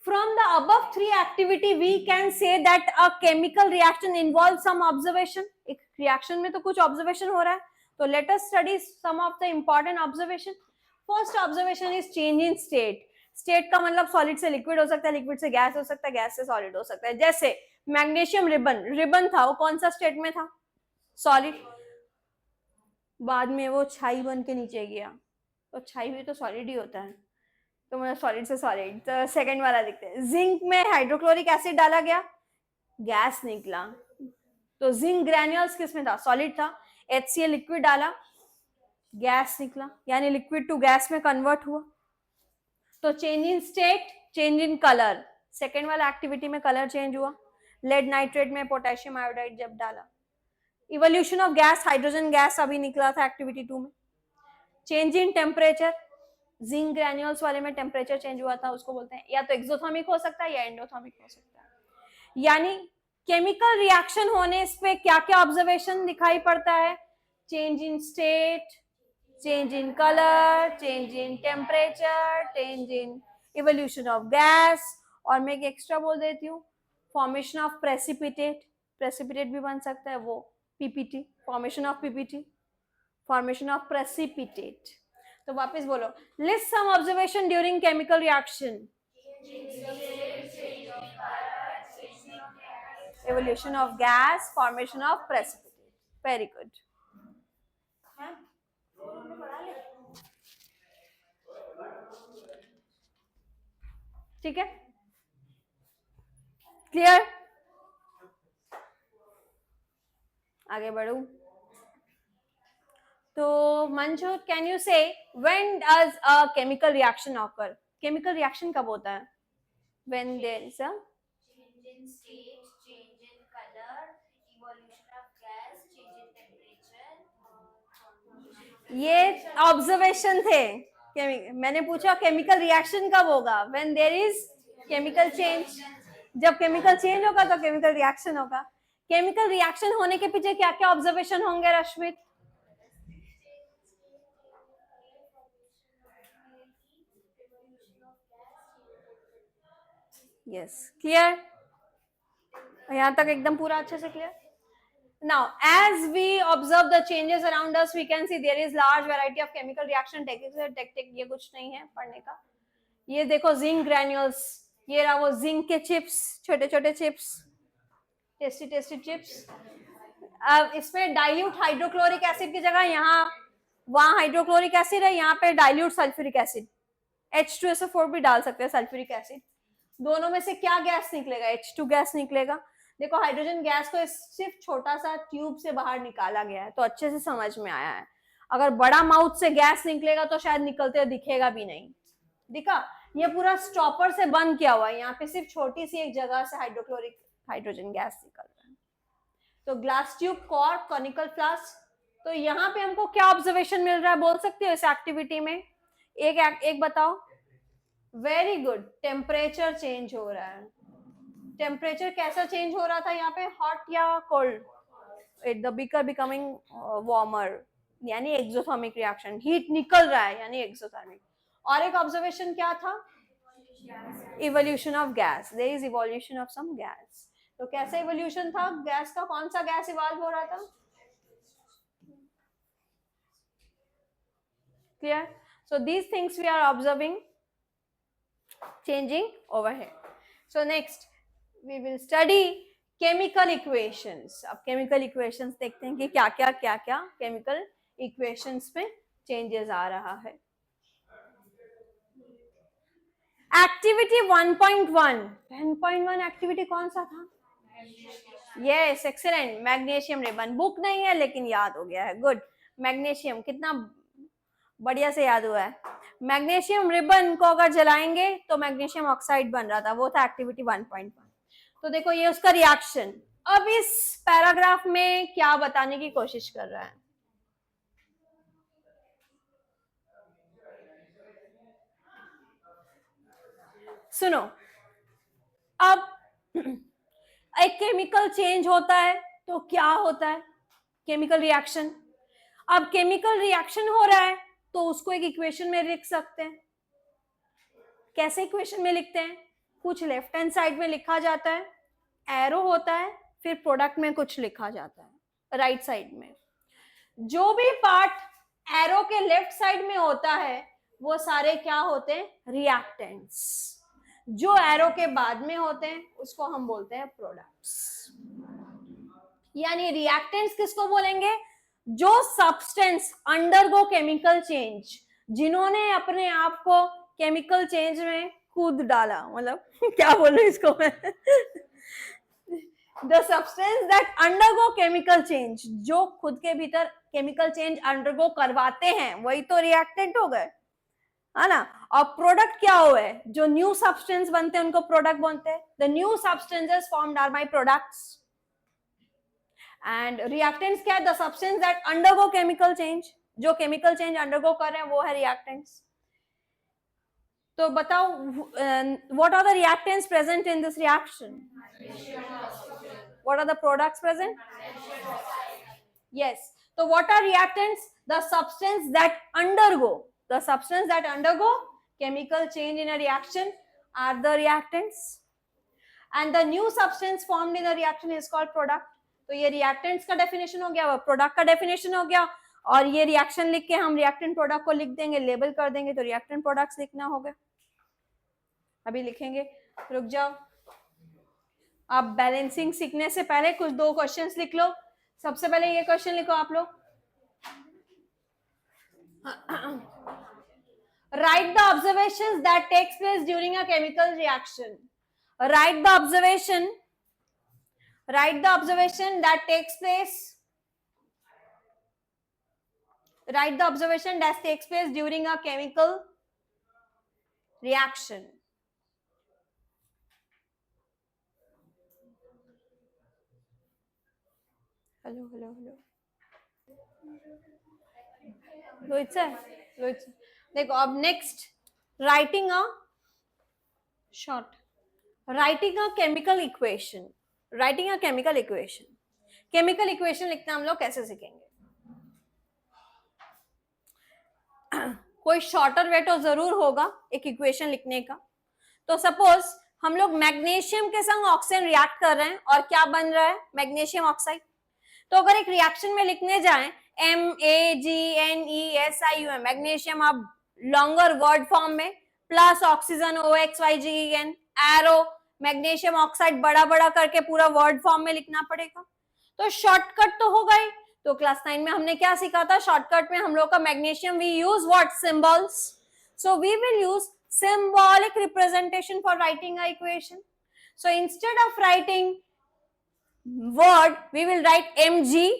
from the above three activity we can say that a chemical reaction involves some observation. एक रिएक्शन में तो कुछ ऑब्जर्वेशन हो रहा है, तो let us study some of the important observation. First observation is change in state. State का मतलब सॉलिड से लिक्विड हो सकता है, लिक्विड से गैस हो सकता है, गैस से सॉलिड हो सकता है। जैसे मैग्नीशियम रिबन था, वो कौन सा स्टेट में था? सॉलिड। बाद में वो छाई बन के नीचे गया, तो छाई भी तो सॉलिड ही होता है, तो मतलब सॉलिड से सॉलिड। तो सेकंड वाला देखते हैं, जिंक में हाइड्रोक्लोरिक एसिड डाला गया, गैस निकला, तो जिंक ग्रैन्यूल्स किस में था, सॉलिड था, HCl लिक्विड डाला, गैस निकला, यानी लिक्विड टू गैस में कन्वर्ट हुआ। तो change in state, change in colour, second वाला एक्टिविटी में कलर चेंज हुआ। लेड नाइट्रेट में पोटेशियम आयोडाइड जब डाला, evolution of gas, hydrogen gas अभी निकला था एक्टिविटी 2 में। Change in temperature, zinc granules वाले में टेम्परेचर चेंज हुआ था, उसको बोलते हैं या तो एक्सोथर्मिक हो सकता है या एंडोथर्मिक हो सकता है। यानी केमिकल रिएक्शन होने पे क्या क्या ऑब्जर्वेशन दिखाई पड़ता है, change in state, change in colour, change in temperature, change in evolution of gas, और मैं एक एक्स्ट्रा बोल देती हूँ, फॉर्मेशन ऑफ प्रेसिपिटेट, प्रेसिपिटेट भी बन सकता है वो, PPT, formation of PPT, formation of precipitate. तो वापस बोलो, list some observation during chemical reaction, evolution of gas, formation of precipitate. Very good. ठीक है, क्लियर, आगे बढ़ू। तो Manju, can you say when does a chemical reaction occur, chemical reaction कब होता है, when there is a change in state, change in color, evolution of gas, change in temperature. ये ऑब्जर्वेशन थे। मैंने पूछा केमिकल रिएक्शन कब होगा, when there is chemical change, जब केमिकल चेंज होगा तो केमिकल रिएक्शन होगा। केमिकल रिएक्शन होने के पीछे क्या क्या ऑब्जर्वेशन होंगे रश्मित, यस, क्लियर, यहां तक एकदम पूरा अच्छे से clear. Now, as we observe the changes around us, we can see there is large variety of chemical reaction taking। ये कुछ नहीं है पढ़ने का। ये देखो जिंक ग्रैन्यूल्स, ये रहा वो जिंक के चिप्स, छोटे छोटे चिप्स, टेस्टी टेस्टी चिप्स। अब इसमें डाइल्यूट हाइड्रोक्लोरिक एसिड की जगह यहाँ वहां हाइड्रोक्लोरिक एसिड है, यहाँ पे डाइल्यूट सल्फ्यूरिक एसिड, H2SO4 भी डाल सकते हैं, सल्फ्यूरिक एसिड। दोनों में से क्या गैस निकलेगा, H2 गैस निकलेगा। देखो हाइड्रोजन गैस को सिर्फ छोटा सा ट्यूब से बाहर निकाला गया है, तो अच्छे से समझ में आया है। अगर बड़ा माउथ से गैस निकलेगा तो शायद निकलते दिखेगा भी नहीं, दिखा, ये पूरा स्टॉपर से बंद किया हुआ है, यहाँ पे सिर्फ छोटी सी एक जगह से हाइड्रोक्लोरिक हाइड्रोजन गैस निकल रहा है। तो glass tube, cork, conical flask, तो यहाँ पे हमको क्या ऑब्जर्वेशन मिल रहा है, बोल सकते हो इस एक्टिविटी में, एक बताओ। वेरी गुड, टेम्परेचर चेंज हो रहा है। टेम्परेचर कैसा चेंज हो रहा था यहाँ पे, हॉट या cold, the beaker becoming warmer, यानी एक्सोथर्मिक रिएक्शन, हीट निकल रहा है यानी एक्सोथर्मिक। और एक ऑब्जर्वेशन क्या था, evolution of gas, there is evolution of some gas. तो कैसा इवोल्यूशन था गैस का, कौन सा गैस इवॉल्व हो रहा था, clear. So these things we are observing changing over here. So next we will study chemical equations. अब chemical equations देखते हैं कि क्या क्या chemical equations में changes आ रहा है। Activity 1.1, 10.1 activity कौन सा था, yes, excellent, magnesium ribbon. Book नहीं है लेकिन याद हो गया है, गुड। मैग्नीशियम कितना बढ़िया से याद हुआ है। मैग्नीशियम रिबन को अगर जलाएंगे तो मैग्नीशियम ऑक्साइड बन रहा था, वो था एक्टिविटी 1.1। तो देखो ये उसका रिएक्शन। अब इस पैराग्राफ में क्या बताने की कोशिश कर रहा है, सुनो। अब एक केमिकल चेंज होता है तो क्या होता है, केमिकल रिएक्शन। अब केमिकल रिएक्शन हो रहा है तो उसको एक इक्वेशन में लिख सकते हैं। कैसे इक्वेशन में लिखते हैं, कुछ लेफ्ट हैंड साइड में लिखा जाता है, एरो होता है, फिर प्रोडक्ट में कुछ लिखा जाता है राइट साइड में। जो भी पार्ट एरो के लेफ्ट साइड में होता है वो सारे क्या होते हैं, रिएक्टेंट्स। जो एरो के बाद में होते हैं उसको हम बोलते हैं प्रोडक्ट्स। यानी रिएक्टेंट्स किसको बोलेंगे, जो सब्सटेंस अंडरगो केमिकल चेंज, जिन्होंने अपने आप को केमिकल चेंज में कूद डाला, मतलब क्या बोलूं इसको मैं the substance that undergo chemical change, जो खुद के भीतर केमिकल चेंज अंडरगो करवाते हैं, वही तो रिएक्टेंट हो गए, है ना। और प्रोडक्ट क्या हुए, जो न्यू सब्सटेंस बनते हैं उनको प्रोडक्ट बोलते हैं। The new substances formed are my products. And reactants क्या है, the substance that undergo chemical change, जो केमिकल चेंज अंडरगो कर रहे हैं वो है रिएक्टेंट्स। तो बताओ, what are the reactants present in this reaction? What are the products present? Yes. So what are reactants? The substance that undergo chemical change in a reaction are the reactants. And the new substance formed in a reaction is called product. तो ये reactants का definition हो गया, वो product का definition हो गया, और ये reaction लिख के हम reactant product को लिख देंगे, label कर देंगे, तो reactant products लिखना होगा। अभी लिखेंगे, रुक जाओ। आप बैलेंसिंग सीखने से पहले कुछ 2 क्वेश्चंस लिख लो। सबसे पहले ये क्वेश्चन लिखो आप लोग, write the observations that takes place during a chemical reaction. Write the observation that takes place during a chemical reaction. Hello hello hello, Rohit sir, देखो अब next, writing a chemical equation. Chemical equation लिखना हम लोग कैसे सीखेंगे? कोई शॉर्टर वे तो जरूर होगा एक इक्वेशन लिखने का। तो सपोज हम लोग मैग्नीशियम के संग ऑक्सीजन रिएक्ट कर रहे हैं और क्या बन रहा है, मैग्नीशियम ऑक्साइड। तो अगर एक रिएक्शन में लिखने जाएं MAGNESIUM, मैग्नीशियम, अब लॉन्गर वर्ड फॉर्म में, plus oxygen OXYGEN, arrow magnesium oxide बड़ा बड़ा करके पूरा वर्ड फॉर्म में लिखना पड़ेगा। तो शॉर्टकट तो होगा ही। तो क्लास 9 में हमने क्या सीखा था? शॉर्टकट में हम लोग का magnesium we use what? Symbols. So we will use symbolic representation for writing a equation. So instead of writing word, we will write Mg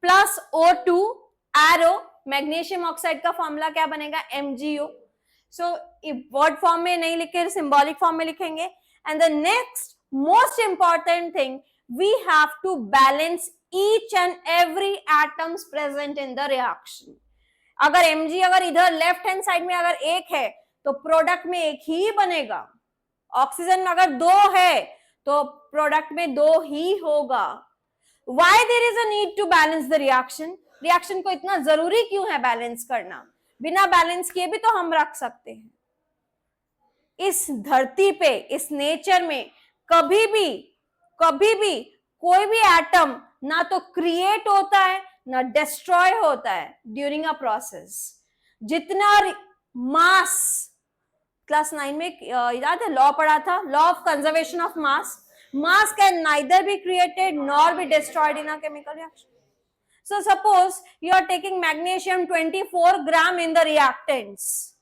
plus O2 arrow, magnesium oxide का फॉर्मूला क्या बनेगा? MgO. So word form में नहीं लिखे, symbolic form में लिखेंगे। And the next most important thing, we have to balance each and every atoms present in the reaction. अगर Mg अगर इधर लेफ्ट हैंड साइड में अगर 1 है तो प्रोडक्ट में 1 ही बनेगा। ऑक्सीजन में अगर 2 है तो प्रोडक्ट में 2 ही होगा। Why there is a need to balance the reaction? Reaction को इतना जरूरी क्यों है बैलेंस करना? बिना बैलेंस किए भी तो हम रख सकते हैं। इस धरती पे, इस नेचर में कभी भी कोई भी एटम ना तो क्रिएट होता है ना डिस्ट्रॉय होता है ड्यूरिंग अ प्रोसेस। जितना मास, क्लास 9 में याद है लॉ पढ़ा था, law of conservation of mass. Mass can neither be created nor be destroyed in a chemical reaction. So suppose you are taking magnesium 24 gram in the reactants,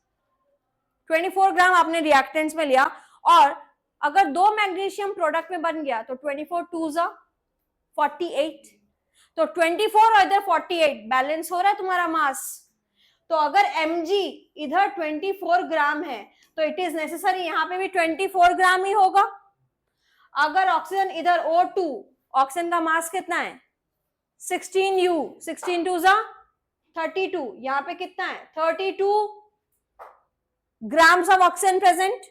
24 ग्राम आपने रिएक्टेंट्स में लिया, और अगर 2 मैग्नीशियम प्रोडक्ट में बन गया तो 24 2 जा 48, तो 24 और इधर 48 बैलेंस हो रहा है तुम्हारा मास। तो अगर Mg इधर 24 ग्राम है तो इट इज नेसेसरी यहाँ पे भी 24 ग्राम ही होगा। अगर ऑक्सीजन इधर O2, ऑक्सीजन का मास कितना है? 16U, 16 2 जा 32, यहाँ पे कितना है? 32 ग्राम्स ऑफ ऑक्सीजन प्रेजेंट,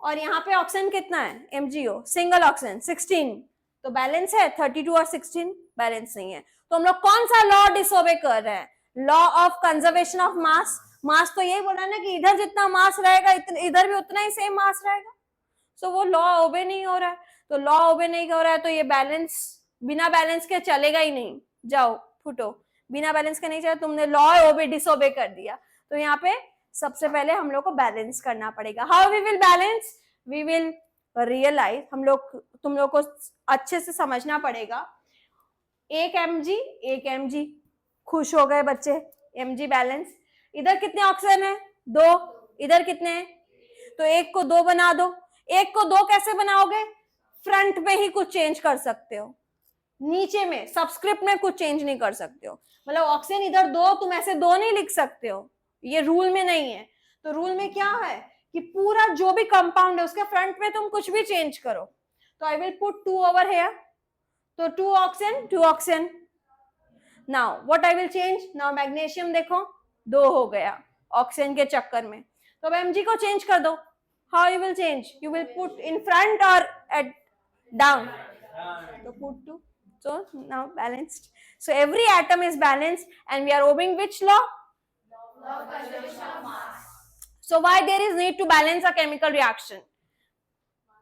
और यहाँ पे ऑक्सीजन कितना है? MgO, सिंगल ऑक्सीजन 16, तो बैलेंस है 32 और 16, बैलेंस नहीं है। तो हम लोग कौन सा लॉ डिसोबे कर रहे हैं? Law of conservation of mass. Mass तो यही बोल रहा है ना कि इधर जितना मास रहेगा इधर भी उतना ही सेम मास रहेगा। सो वो लॉ ओबे नहीं हो रहा है। तो लॉ ओबे नहीं हो रहा है तो ये बैलेंस बिना बैलेंस के चलेगा ही नहीं। जाओ फुटो, बिना बैलेंस के नहीं चलेगा, तुमने लॉ ओबे डिसोबे कर दिया। तो यहाँ पे सबसे पहले हम लोग को बैलेंस करना पड़ेगा। How we will balance? We will realize, हम लोग तुम लोग को अच्छे से समझना पड़ेगा। एक Mg, खुश हो गए बच्चे, Mg बैलेंस। इधर कितने ऑक्सीजन है? 2, इधर कितने हैं? तो एक को 2 बना दो। एक को 2 कैसे बनाओगे? फ्रंट में ही कुछ चेंज कर सकते हो, नीचे में सबस्क्रिप्ट में कुछ चेंज नहीं कर सकते हो। मतलब ऑक्सीजन इधर 2, तुम ऐसे 2 नहीं लिख सकते हो, ये रूल में नहीं है। तो रूल में क्या है कि पूरा जो भी कंपाउंड है उसके फ्रंट में तुम कुछ भी चेंज करो। तो I will put 2 over here, तो 2 oxygen 2 oxygen. Now what I will change, now magnesium देखो 2 हो गया ऑक्सीजन के चक्कर में, तो अब Mg को चेंज कर दो। How you will change, you will put in front और एट डाउन, तो put 2. So now balanced. So every atom is balanced and we are obeying which law? Law of conservation of mass. So why there is need to balance a chemical reaction?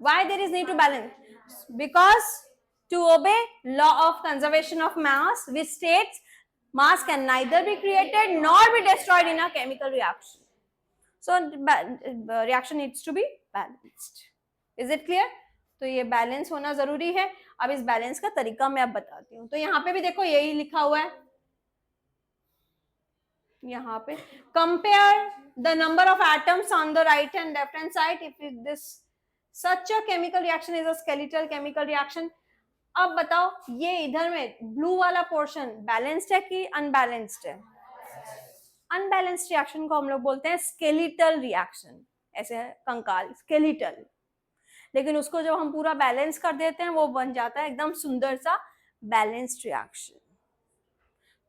Why there is need to balance? Because to obey law of conservation of mass, which states mass can neither be created nor be destroyed in a chemical reaction. So reaction needs to be balanced. Is it clear? तो ये बैलेंस होना जरूरी है। अब इस बैलेंस का तरीका मैं अब बताती हूँ। तो यहाँ पे भी देखो यही लिखा हुआ है, यहाँ पे compare the number of atoms on the right and left hand side if this such a chemical reaction is a skeletal chemical reaction. अब बताओ ये इधर में ब्लू वाला पोर्शन बैलेंस्ड है कि अनबैलेंस्ड है? अनबैलेंस्ड रिएक्शन को हम लोग बोलते हैं स्केलेटल रिएक्शन, ऐसे है कंकाल, स्केलेटल। लेकिन उसको जब हम पूरा बैलेंस कर देते हैं वो बन जाता है एकदम सुंदर सा बैलेंस्ड रिएक्शन।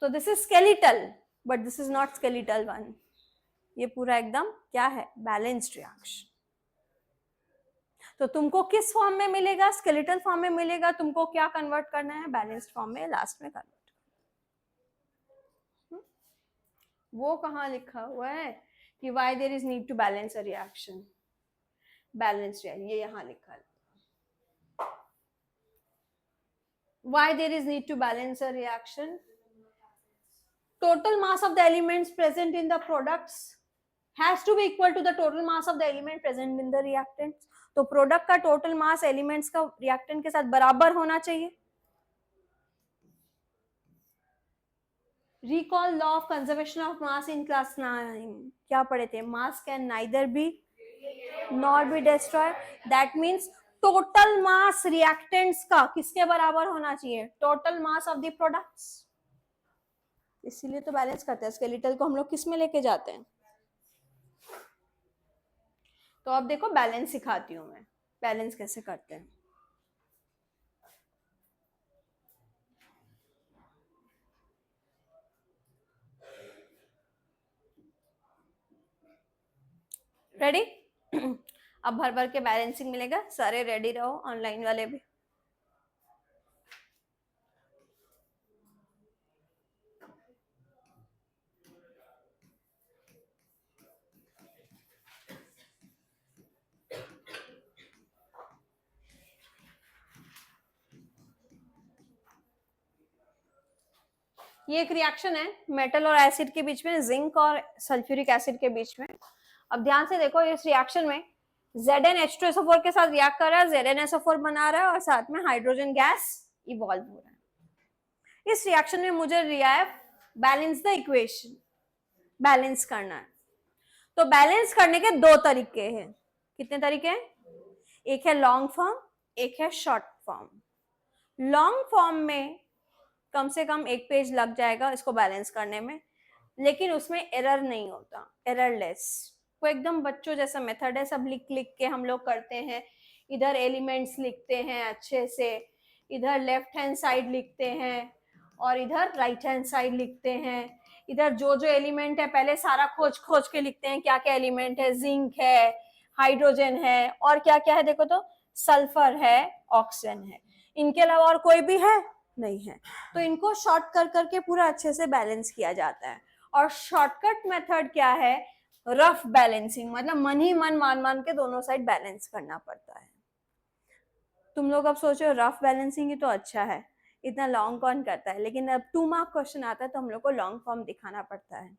तो this is skeletal but this is not skeletal one, ये पूरा एकदम क्या है, बैलेंस्ड रिएक्शन। तो तुमको किस फॉर्म में मिलेगा? स्केलेटल फॉर्म में मिलेगा। तुमको क्या कन्वर्ट करना है? बैलेंस्ड फॉर्म में लास्ट में कन्वर्ट। वो कहाँ लिखा हुआ है कि why there is need to balance a reaction? Balanced reaction, ये यहाँ लिखा है। Why there is need to balance a reaction? Total mass of the elements present in the products has to be equal to the total mass of the element present in the reactants. तो प्रोडक्ट का टोटल मास एलिमेंट्स का रिएक्टेंट के साथ बराबर होना चाहिए। Recall law of conservation of mass in class 9. क्या पढ़े थे? Mass can neither be nor be destroyed. That means total mass reactants का किसके बराबर होना चाहिए? Total mass of the products. इसीलिए तो बैलेंस करते हैं। स्केलेटल को हम लोग किस में लेके जाते हैं? तो अब देखो बैलेंस सिखाती हूँ मैं, बैलेंस कैसे करते हैं। रेडी? अब भर भर के बैलेंसिंग मिलेगा, सारे रेडी रहो, ऑनलाइन वाले भी। ये एक रिएक्शन है मेटल और एसिड के बीच में, जिंक और सल्फ्यूरिक एसिड के बीच में। अब ध्यान से देखो, इस रिएक्शन में ZnH2SO4 के साथ रिएक्ट कर रहा है, ZnSO4 बना रहा है और साथ में हाइड्रोजन गैस इवॉल्व हो रहा है। इस रिएक्शन में मुझे बैलेंस द इक्वेशन, बैलेंस करना है। तो बैलेंस करने के 2 तरीके हैं। कितने तरीके हैं? एक है लॉन्ग फॉर्म, एक है शॉर्ट फॉर्म। लॉन्ग फॉर्म में कम से कम 1 पेज लग जाएगा इसको बैलेंस करने में, लेकिन उसमें एरर नहीं होता, एररलेस। वो एकदम बच्चों जैसा मेथड है, सब लिख लिख के हम लोग करते हैं। इधर एलिमेंट्स लिखते हैं अच्छे से, इधर लेफ्ट हैंड साइड लिखते हैं और इधर राइट हैंड साइड लिखते हैं। इधर जो जो एलिमेंट है पहले सारा खोज खोज के लिखते हैं, क्या क्या एलिमेंट है, जिंक है, हाइड्रोजन है और क्या क्या है, देखो तो सल्फर है, ऑक्सीजन है, इनके अलावा और कोई भी है नहीं है। तो इनको शॉर्ट कर करके पूरा अच्छे से बैलेंस किया जाता है। और शॉर्टकट मेथड क्या है? रफ बैलेंसिंग, मतलब मन ही मन मान मान के दोनों साइड बैलेंस करना पड़ता है। तुम लोग अब सोचो रफ बैलेंसिंग ही तो अच्छा है, इतना लॉन्ग कौन करता है। लेकिन अब 2 मार्क क्वेश्चन आता है तो हम लोग को लॉन्ग फॉर्म दिखाना पड़ता है,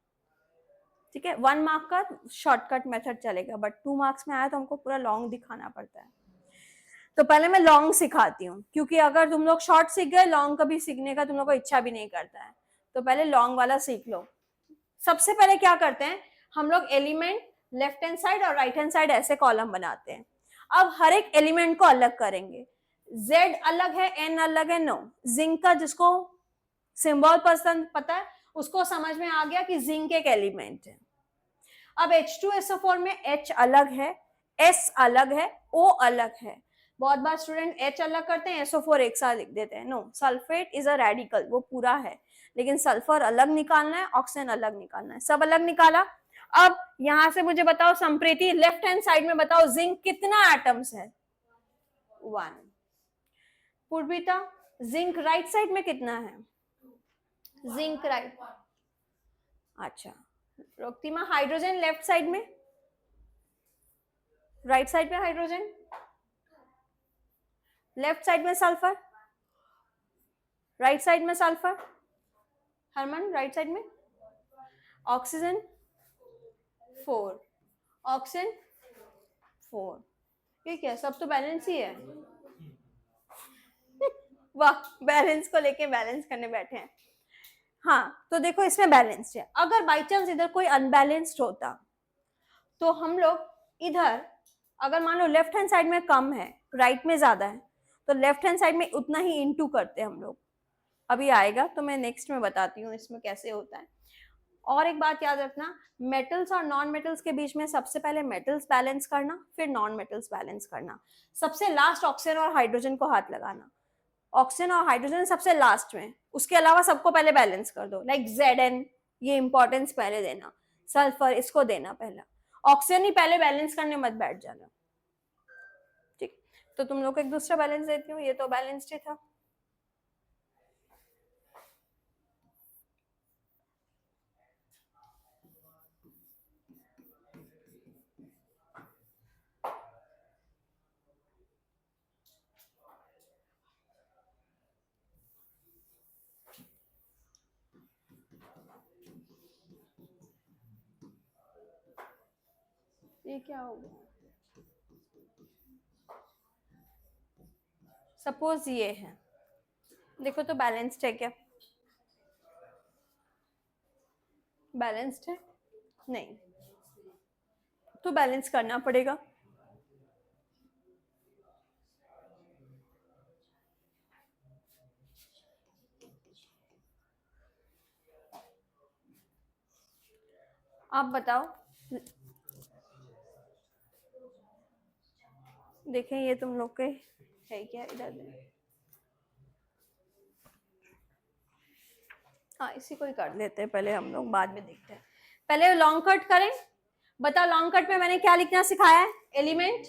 ठीक है। 1 मार्क का शॉर्टकट मेथड चलेगा, बट 2 मार्क्स में आया तो हमको पूरा लॉन्ग दिखाना पड़ता है। तो पहले मैं लॉन्ग सिखाती हूँ, क्योंकि अगर तुम लोग शॉर्ट सीख गए, लॉन्ग कभी सीखने का तुम लोग को इच्छा भी नहीं करता है। तो पहले लॉन्ग वाला सीख लो। सबसे पहले क्या करते हैं हम लोग, एलिमेंट लेफ्ट हैंड साइड और राइट हैंड साइड ऐसे कॉलम बनाते हैं। अब हर एक एलिमेंट को अलग करेंगे। Z अलग है, N अलग है, नो। जिंक का जिसको सिंबल पसंद पता है उसको समझ में आ गया कि जिंक एक एलिमेंट है। अब H2SO4 में H अलग है, S अलग है, O अलग है। बहुत बार स्टूडेंट H अलग करते हैं, SO4 एक साथ लिख देते हैं। No, sulphate is a radical, वो पूरा है, लेकिन सल्फर अलग निकालना है, ऑक्सीजन अलग निकालना है। सब अलग निकाला। अब यहां से मुझे बताओ संप्रीति, लेफ्ट हैंड साइड में बताओ जिंक कितना एटम्स है? 1। पूर्विता, जिंक राइट साइड में कितना है? जिंक राइट, अच्छा। रोक्तिमा, हाइड्रोजन लेफ्ट साइड में, राइट साइड में हाइड्रोजन, लेफ्ट साइड में सल्फर, राइट साइड में सल्फर। हरमन, राइट साइड में ऑक्सीजन 4, ऑक्सीजन 4। ठीक है, सब तो बैलेंस ही है। वाह, बैलेंस को लेके बैलेंस करने बैठे हैं। हाँ, तो देखो इसमें बैलेंस है। अगर बाई चांस इधर कोई अनबैलेंस्ड होता तो हम लोग इधर, अगर मान लो लेफ्ट हैंड साइड में कम है, राइट में ज्यादा है, तो लेफ्ट हैंड साइड में उतना ही इनटू करते हम लोग। अभी आएगा तो मैं नेक्स्ट में बताती हूँ इसमें कैसे होता है। और एक बात याद रखना, मेटल्स और नॉन मेटल्स के बीच में सबसे पहले मेटल्स बैलेंस करना, फिर नॉन मेटल्स बैलेंस करना, सबसे लास्ट ऑक्सीजन और हाइड्रोजन को हाथ लगाना। ऑक्सीजन और हाइड्रोजन सबसे लास्ट में, उसके अलावा सबको पहले बैलेंस कर दो। लाइक Zn, ये इंपॉर्टेंस पहले देना, सल्फर इसको देना पहला, ऑक्सीजन ही पहले बैलेंस करने मत बैठ जाना। ठीक, तो तुम लोग को एक दूसरा बैलेंस देती हूँ, ये तो बैलेंस्ड ही था। ये क्या होगा? सपोज ये है, देखो तो बैलेंस्ड है क्या? बैलेंस्ड है? नहीं, तो बैलेंस करना पड़ेगा। आप बताओ, देखें ये तुम लोग के है क्या? इधर हाँ, इसी को ही कर लेते हैं पहले, हम लोग बाद में देखते हैं। पहले लॉन्ग कट करें। बताओ लॉन्ग कट में मैंने क्या लिखना सिखाया है? Element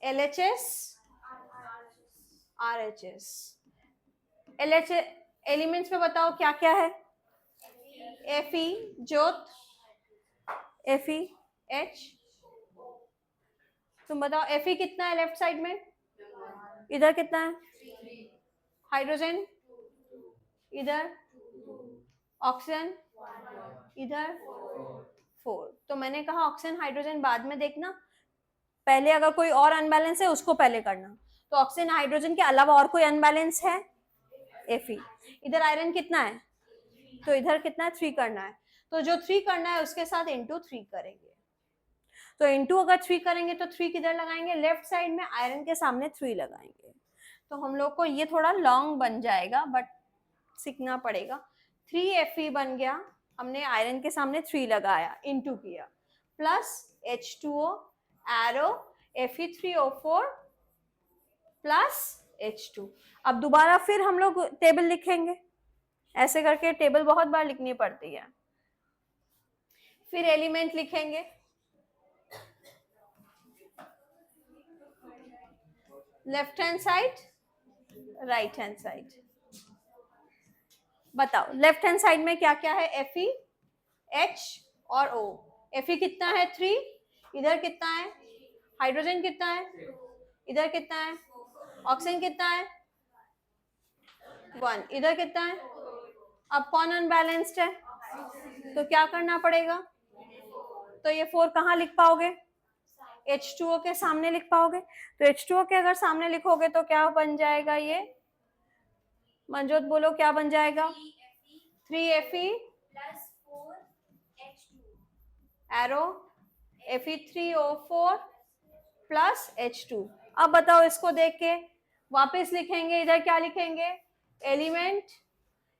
LHS RHS। LH elements में बताओ क्या क्या है? Fe ज्योत, FeH। तुम बताओ Fe कितना है लेफ्ट साइड में? इधर कितना है? हाइड्रोजन इधर, ऑक्सीजन इधर 4। तो मैंने कहा ऑक्सीजन हाइड्रोजन बाद में देखना, पहले अगर कोई और अनबैलेंस है उसको पहले करना। तो ऑक्सीजन हाइड्रोजन के अलावा और कोई अनबैलेंस है? Fe। इधर आयरन कितना है? तो इधर कितना है? 3 करना है। तो जो 3 करना है उसके साथ इंटू 3 करेंगे। तो इंटू अगर 3 करेंगे तो 3 किधर लगाएंगे? लेफ्ट साइड में, आयरन के सामने 3 लगाएंगे। तो हम लोग को ये थोड़ा लॉन्ग बन जाएगा, बट सीखना पड़ेगा। 3Fe बन गया, हमने आयरन के सामने 3 लगाया, इंटू किया, plus H2O arrow Fe3O4 plus H2। अब दोबारा फिर हम लोग टेबल लिखेंगे, ऐसे करके टेबल बहुत बार लिखनी पड़ती है। फिर एलिमेंट लिखेंगे, left hand side, right hand side. बताओ लेफ्ट हैंड साइड में क्या क्या है? Fe, H और O। Fe कितना है? 3। इधर कितना है? हाइड्रोजन कितना है? इधर कितना है? ऑक्सीजन कितना है? 1। इधर कितना है? अब कौन अनबैलेंस्ड है? तो क्या करना पड़ेगा? तो ये 4 कहाँ लिख पाओगे? H2O के सामने लिख पाओगे। तो H2O के अगर सामने लिखोगे तो क्या बन जाएगा? ये मंजोत बोलो क्या बन जाएगा? 3Fe plus 4H2. Arrow Fe3O4 plus H2। अब बताओ इसको देख के वापस लिखेंगे, इधर क्या लिखेंगे? एलिमेंट,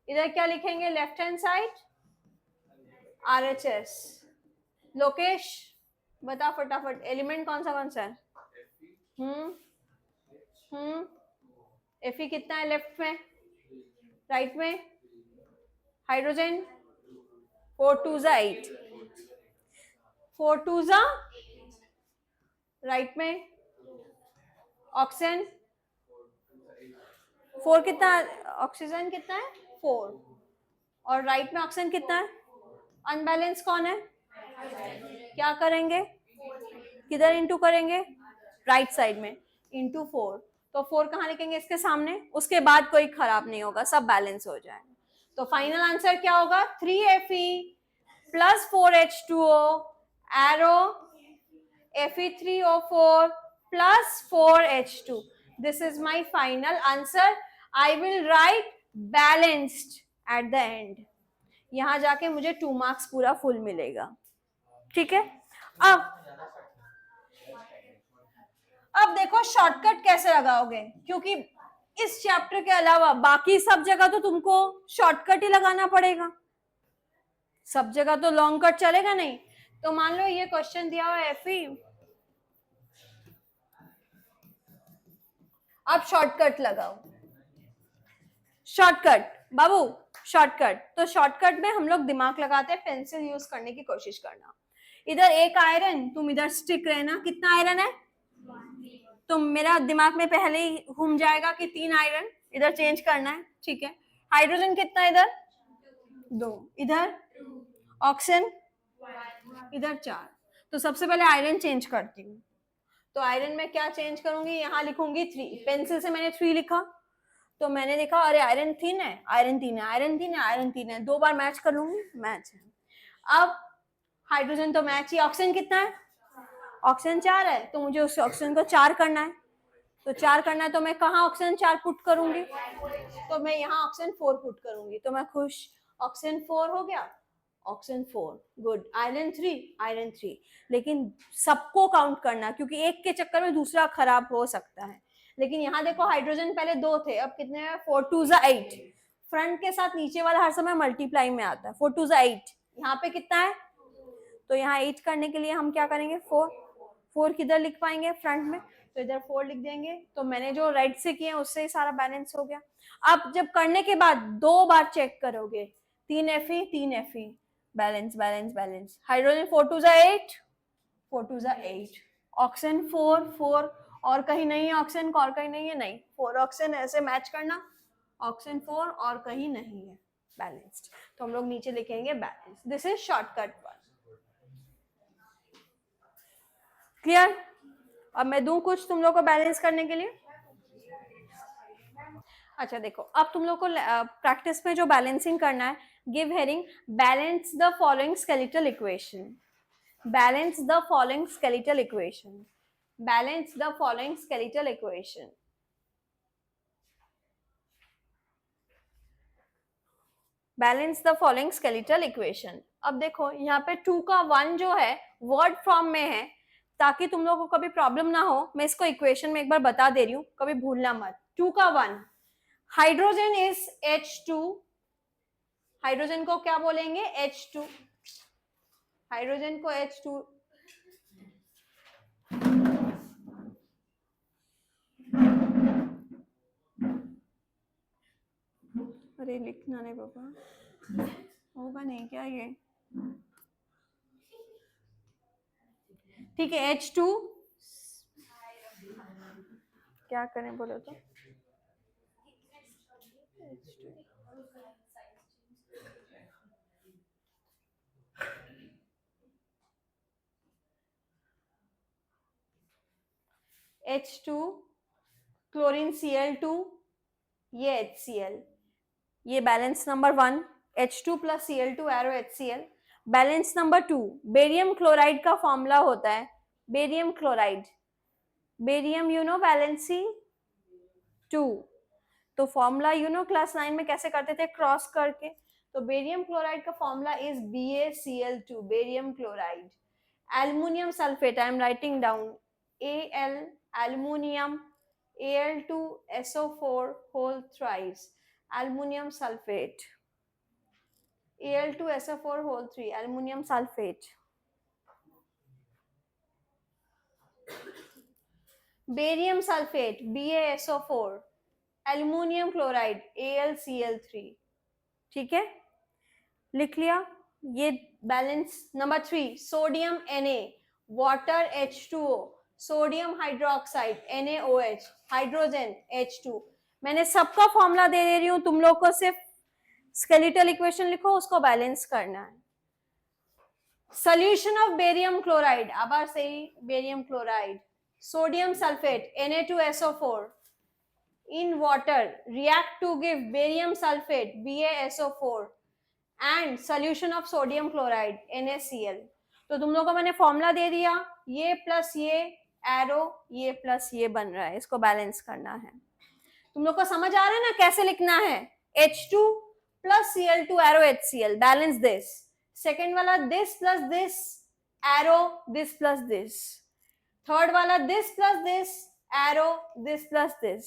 इधर क्या लिखेंगे? Left hand side RHS। Lokesh बता फटाफट, एलिमेंट कौन सा है? Fe कितना है लेफ्ट में, राइट में? हाइड्रोजन 4 2 8, 4 2 राइट में। ऑक्सीजन 4 कितना, ऑक्सीजन कितना है? 4। और राइट में ऑक्सीजन कितना है? अनबैलेंस कौन है? क्या करेंगे, किधर इंटू करेंगे? राइट साइड में इंटू 4। तो 4 कहाँ लिखेंगे? इसके सामने, उसके बाद कोई खराब नहीं होगा, सब बैलेंस हो जाएगा। तो फाइनल आंसर क्या होगा? 3Fe plus 4H2O arrow Fe3O4 plus 4H2. This is my final answer. I will write balanced at the end. यहां जाके मुझे 2 मार्क्स पूरा फुल मिलेगा, ठीक है? अब देखो शॉर्टकट कैसे लगाओगे, क्योंकि इस चैप्टर के अलावा बाकी सब जगह तो तुमको शॉर्टकट ही लगाना पड़ेगा, सब जगह तो लॉन्ग कट चलेगा नहीं। तो मान लो ये क्वेश्चन दिया हुआ Fe, अब शॉर्टकट लगाओ। शॉर्टकट बाबू, शॉर्टकट तो शॉर्टकट में हम लोग दिमाग लगाते हैं, पेंसिल यूज करने की कोशिश करना। इधर एक आयरन, तुम इधर स्टिक रहना। कितना आयरन है? तो मेरा दिमाग में पहले ही घूम जाएगा कि 3 आयरन, इधर चेंज करना है, ठीक है? हाइड्रोजन कितना इधर? 2। इधर ऑक्सीजन इधर 4। तो सबसे पहले आयरन चेंज करती हूँ। तो आयरन में क्या चेंज करूंगी? यहाँ लिखूंगी 3। पेंसिल से मैंने 3 लिखा, तो मैंने देखा अरे आयरन 3 है, आयरन 3 है, आयरन 3 है, आयरन 3 है, 2 बार मैच कर लूंगी, मैच है। अब हाइड्रोजन तो मैच ही। ऑक्सीजन कितना है? ऑक्सीजन 4 है, तो मुझे उस ऑक्सीजन को 4 करना है। तो 4 करना है तो मैं कहाँ ऑक्सीजन 4 पुट करूंगी? तो मैं यहाँ ऑक्सीजन 4 पुट करूंगी, तो मैं खुश। ऑक्सीजन 4 हो गया, ऑक्सीजन 4 गुड। Iron 3, iron 3। लेकिन सबको काउंट करना, क्योंकि एक के चक्कर में दूसरा खराब हो सकता है। लेकिन यहाँ देखो हाइड्रोजन पहले 2 थे, अब कितने हैं? 4 2 8। फ्रंट के साथ नीचे वाला हर समय मल्टीप्लाई में आता है। 4 2 8। यहाँ पे कितना है? तो यहाँ 8 करने के लिए हम क्या करेंगे? 4 किधर लिख पाएंगे? फ्रंट में, तो इधर 4 लिख देंगे। तो मैंने जो राइट से किए उससे सारा बैलेंस हो गया। अब जब करने के बाद 2 बार चेक करोगे, 3 Fe, balance balance balance. Hydrogen 4 2 8, 4 2 8। Oxygen 4 और कहीं नहीं है, ऑक्सीजन और कहीं नहीं है, नहीं 4 ऑक्सीजन, ऐसे मैच करना। ऑक्सीजन 4 और कहीं नहीं है, बैलेंस्ड। तो हम लोग नीचे लिखेंगे balance. This is shortcut one. Clear? अब मैं दूं कुछ तुम लोग को बैलेंस करने के लिए। अच्छा देखो, अब तुम लोग को प्रैक्टिस में जो बैलेंसिंग करना है, give heading balance the following skeletal equation. Balance the following skeletal equation. Balance the following skeletal equation. Balance the following skeletal equation. अब देखो यहाँ पे 2 का 1 जो है वर्ड फॉर्म में है, ताकि तुम लोगों को कभी प्रॉब्लम ना हो, मैं इसको इक्वेशन में एक बार बता दे रही हूँ, कभी भूलना मत। 2 का 1, हाइड्रोजन इज H2। हाइड्रोजन को क्या बोलेंगे? H2। हाइड्रोजन को H2। अरे लिखना नहीं पापा, होगा नहीं क्या ये? ठीक है, H2 क्या करें बोलो तो? H2 क्लोरीन Cl2, ये HCl, ये balance number 1, H2 plus Cl2 arrow HCl। Balance number 2, barium chloride का फॉर्मूला होता है, barium chloride, barium you know balance C2। तो फॉर्मूला क्लास 9 में कैसे करते थे, क्रॉस करके. तो बेरियम क्लोराइड का formula is BaCl2, barium chloride. Aluminium sulphate, I am writing down, Al, aluminium, Al2SO4 whole thrice, aluminum sulfate, Al2SO4 whole 3, aluminum sulfate. Barium sulfate, BaSO4, aluminium chloride, AlCl3. ठीक है, लिख लिया. ये balance. Number 3, sodium Na, water H2O, sodium hydroxide NaOH, hydrogen H2. मैंने सबका फॉर्मूला दे रही हूं, तुम लोग को सिर्फ स्केलेटल इक्वेशन लिखो, उसको बैलेंस करना है. सॉल्यूशन ऑफ बेरियम क्लोराइड, आबार से ही barium chloride, sodium sulphate Na2SO4 in water react to give barium sulfate BaSO4 and solution of sodium chloride NaCl. तो तुम लोगों को मैंने फॉर्मूला दे दिया, ये प्लस ये एरो, ये प्लस ये बन रहा है, इसको बैलेंस करना है. तुम लोग को समझ आ रहा है ना कैसे लिखना है. H2 plus Cl2 arrow HCl, balance this. Second वाला this plus this arrow this plus this. Third वाला this plus this arrow this plus this.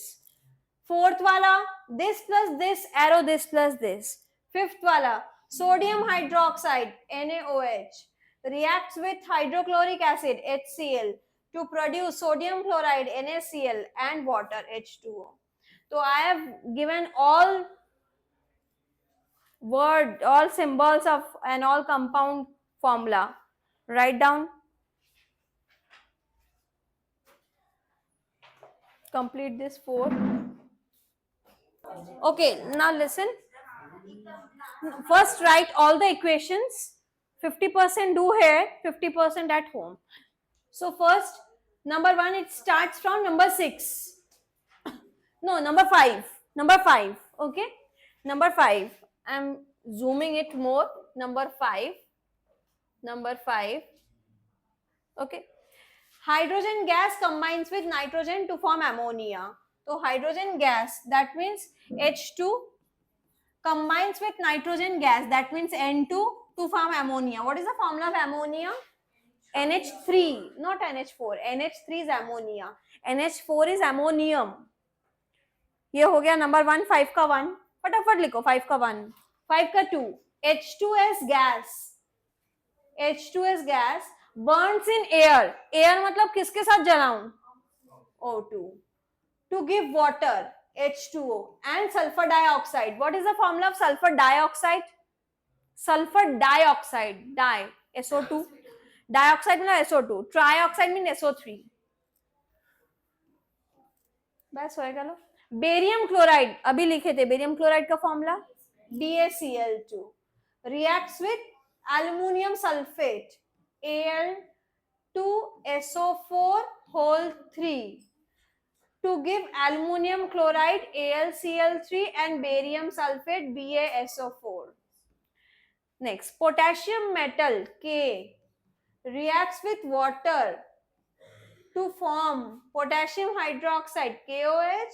Fourth वाला this plus this arrow this plus this. Fifth वाला sodium hydroxide NaOH reacts with hydrochloric acid HCl to produce sodium chloride NaCl and water H2O. So I have given all word, all symbols of and all compound formula. Write down. Complete this 4. Okay, now listen. First write all the equations. 50% do here, 50% at home. So first, number 1, it starts from number 6. No, number 5. Number 5. Okay. Number 5. I'm zooming it more. Number 5. Number 5. Okay. Hydrogen gas combines with nitrogen to form ammonia. So hydrogen gas, that means H2 combines with nitrogen gas, that means N2 to form ammonia. What is the formula of ammonia? NH3, not NH4. NH3 is ammonia. NH4 is ammonium. ये हो गया नंबर 1. 5 का 1 फटाफट लिखो. 5 का 1, 5 का 2. H2S gas, H2S gas burns in air. Air मतलब किसके साथ जलाऊं? O2. To give water H2O and sulfur dioxide. What is the formula of sulfur dioxide? Sulfur dioxide, di, SO2. Dioxide means SO2. Trioxide means SO3. बस होएगा लो. बेरियम क्लोराइड अभी लिखे थे. बेरियम क्लोराइड का formula BaCl2 reacts with aluminum sulfate Al2SO4 whole 3 to give aluminum chloride AlCl3 and barium sulfate BaSO4. Next, potassium metal K reacts with water to form potassium hydroxide KOH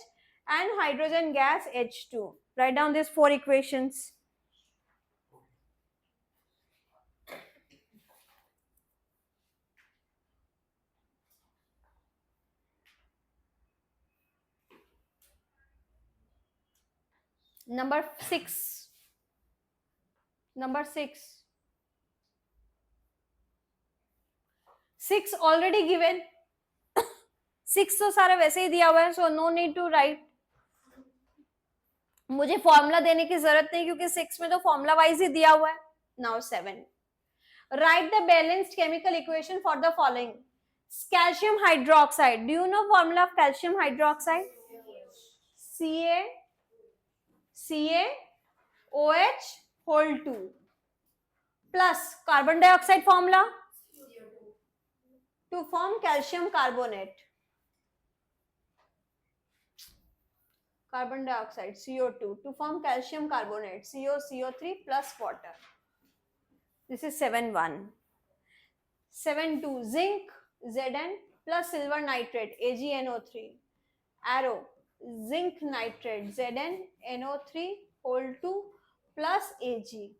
and hydrogen gas H2. Write down these 4 equations. Number 6. Number 6. 6 already given. 6 तो सारा वैसे ही दिया हुआ है, so no need to write. मुझे फॉर्मूला देने की जरूरत नहीं क्योंकि 6 में तो फॉर्मूला वाइज ही दिया हुआ है. Now 7. Write the balanced chemical equation for the following. Calcium hydroxide. Do you know formula of calcium hydroxide? CaOH whole 2 plus carbon dioxide formula to form calcium carbonate. Carbon dioxide CO2 to form calcium carbonate CO3 plus water. This is 7.1. 7.2 zinc Zn plus silver nitrate AgNO3 arrow zinc nitrate ZnNO3 whole 2 plus Ag.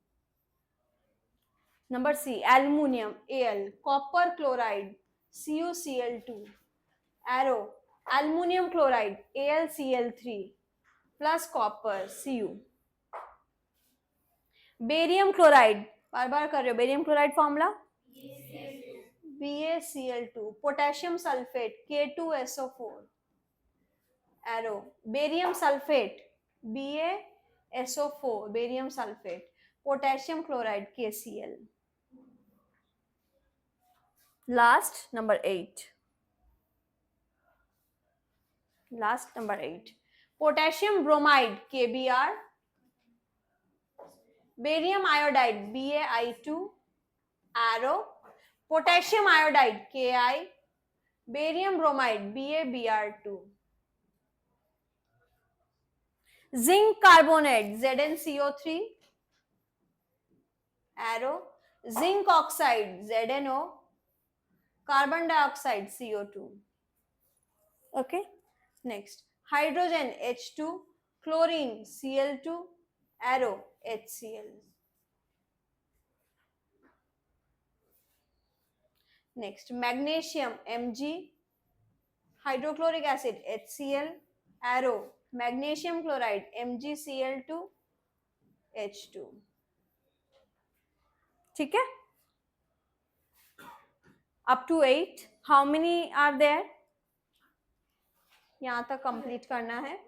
Number C, aluminium Al, copper chloride CuCl2, arrow aluminium chloride AlCl3 plus copper Cu. Barium chloride, बार बार कर रहे हो, barium chloride formula BaCl2, potassium sulphate K2SO4, arrow barium sulphate BaSO4, barium sulphate, potassium chloride KCl. Last number 8. Potassium bromide KBr, barium iodide BaI2, arrow potassium iodide Ki, barium bromide BaBr2, zinc carbonate ZnCO3, arrow zinc oxide ZnO, carbon dioxide CO2. Okay, next hydrogen H2, chlorine Cl2, arrow HCl. Next magnesium Mg, hydrochloric acid HCl, arrow magnesium chloride MgCl2 H2. ठीक है, up to 8. How many are there? यहाँ तक कंप्लीट करना है.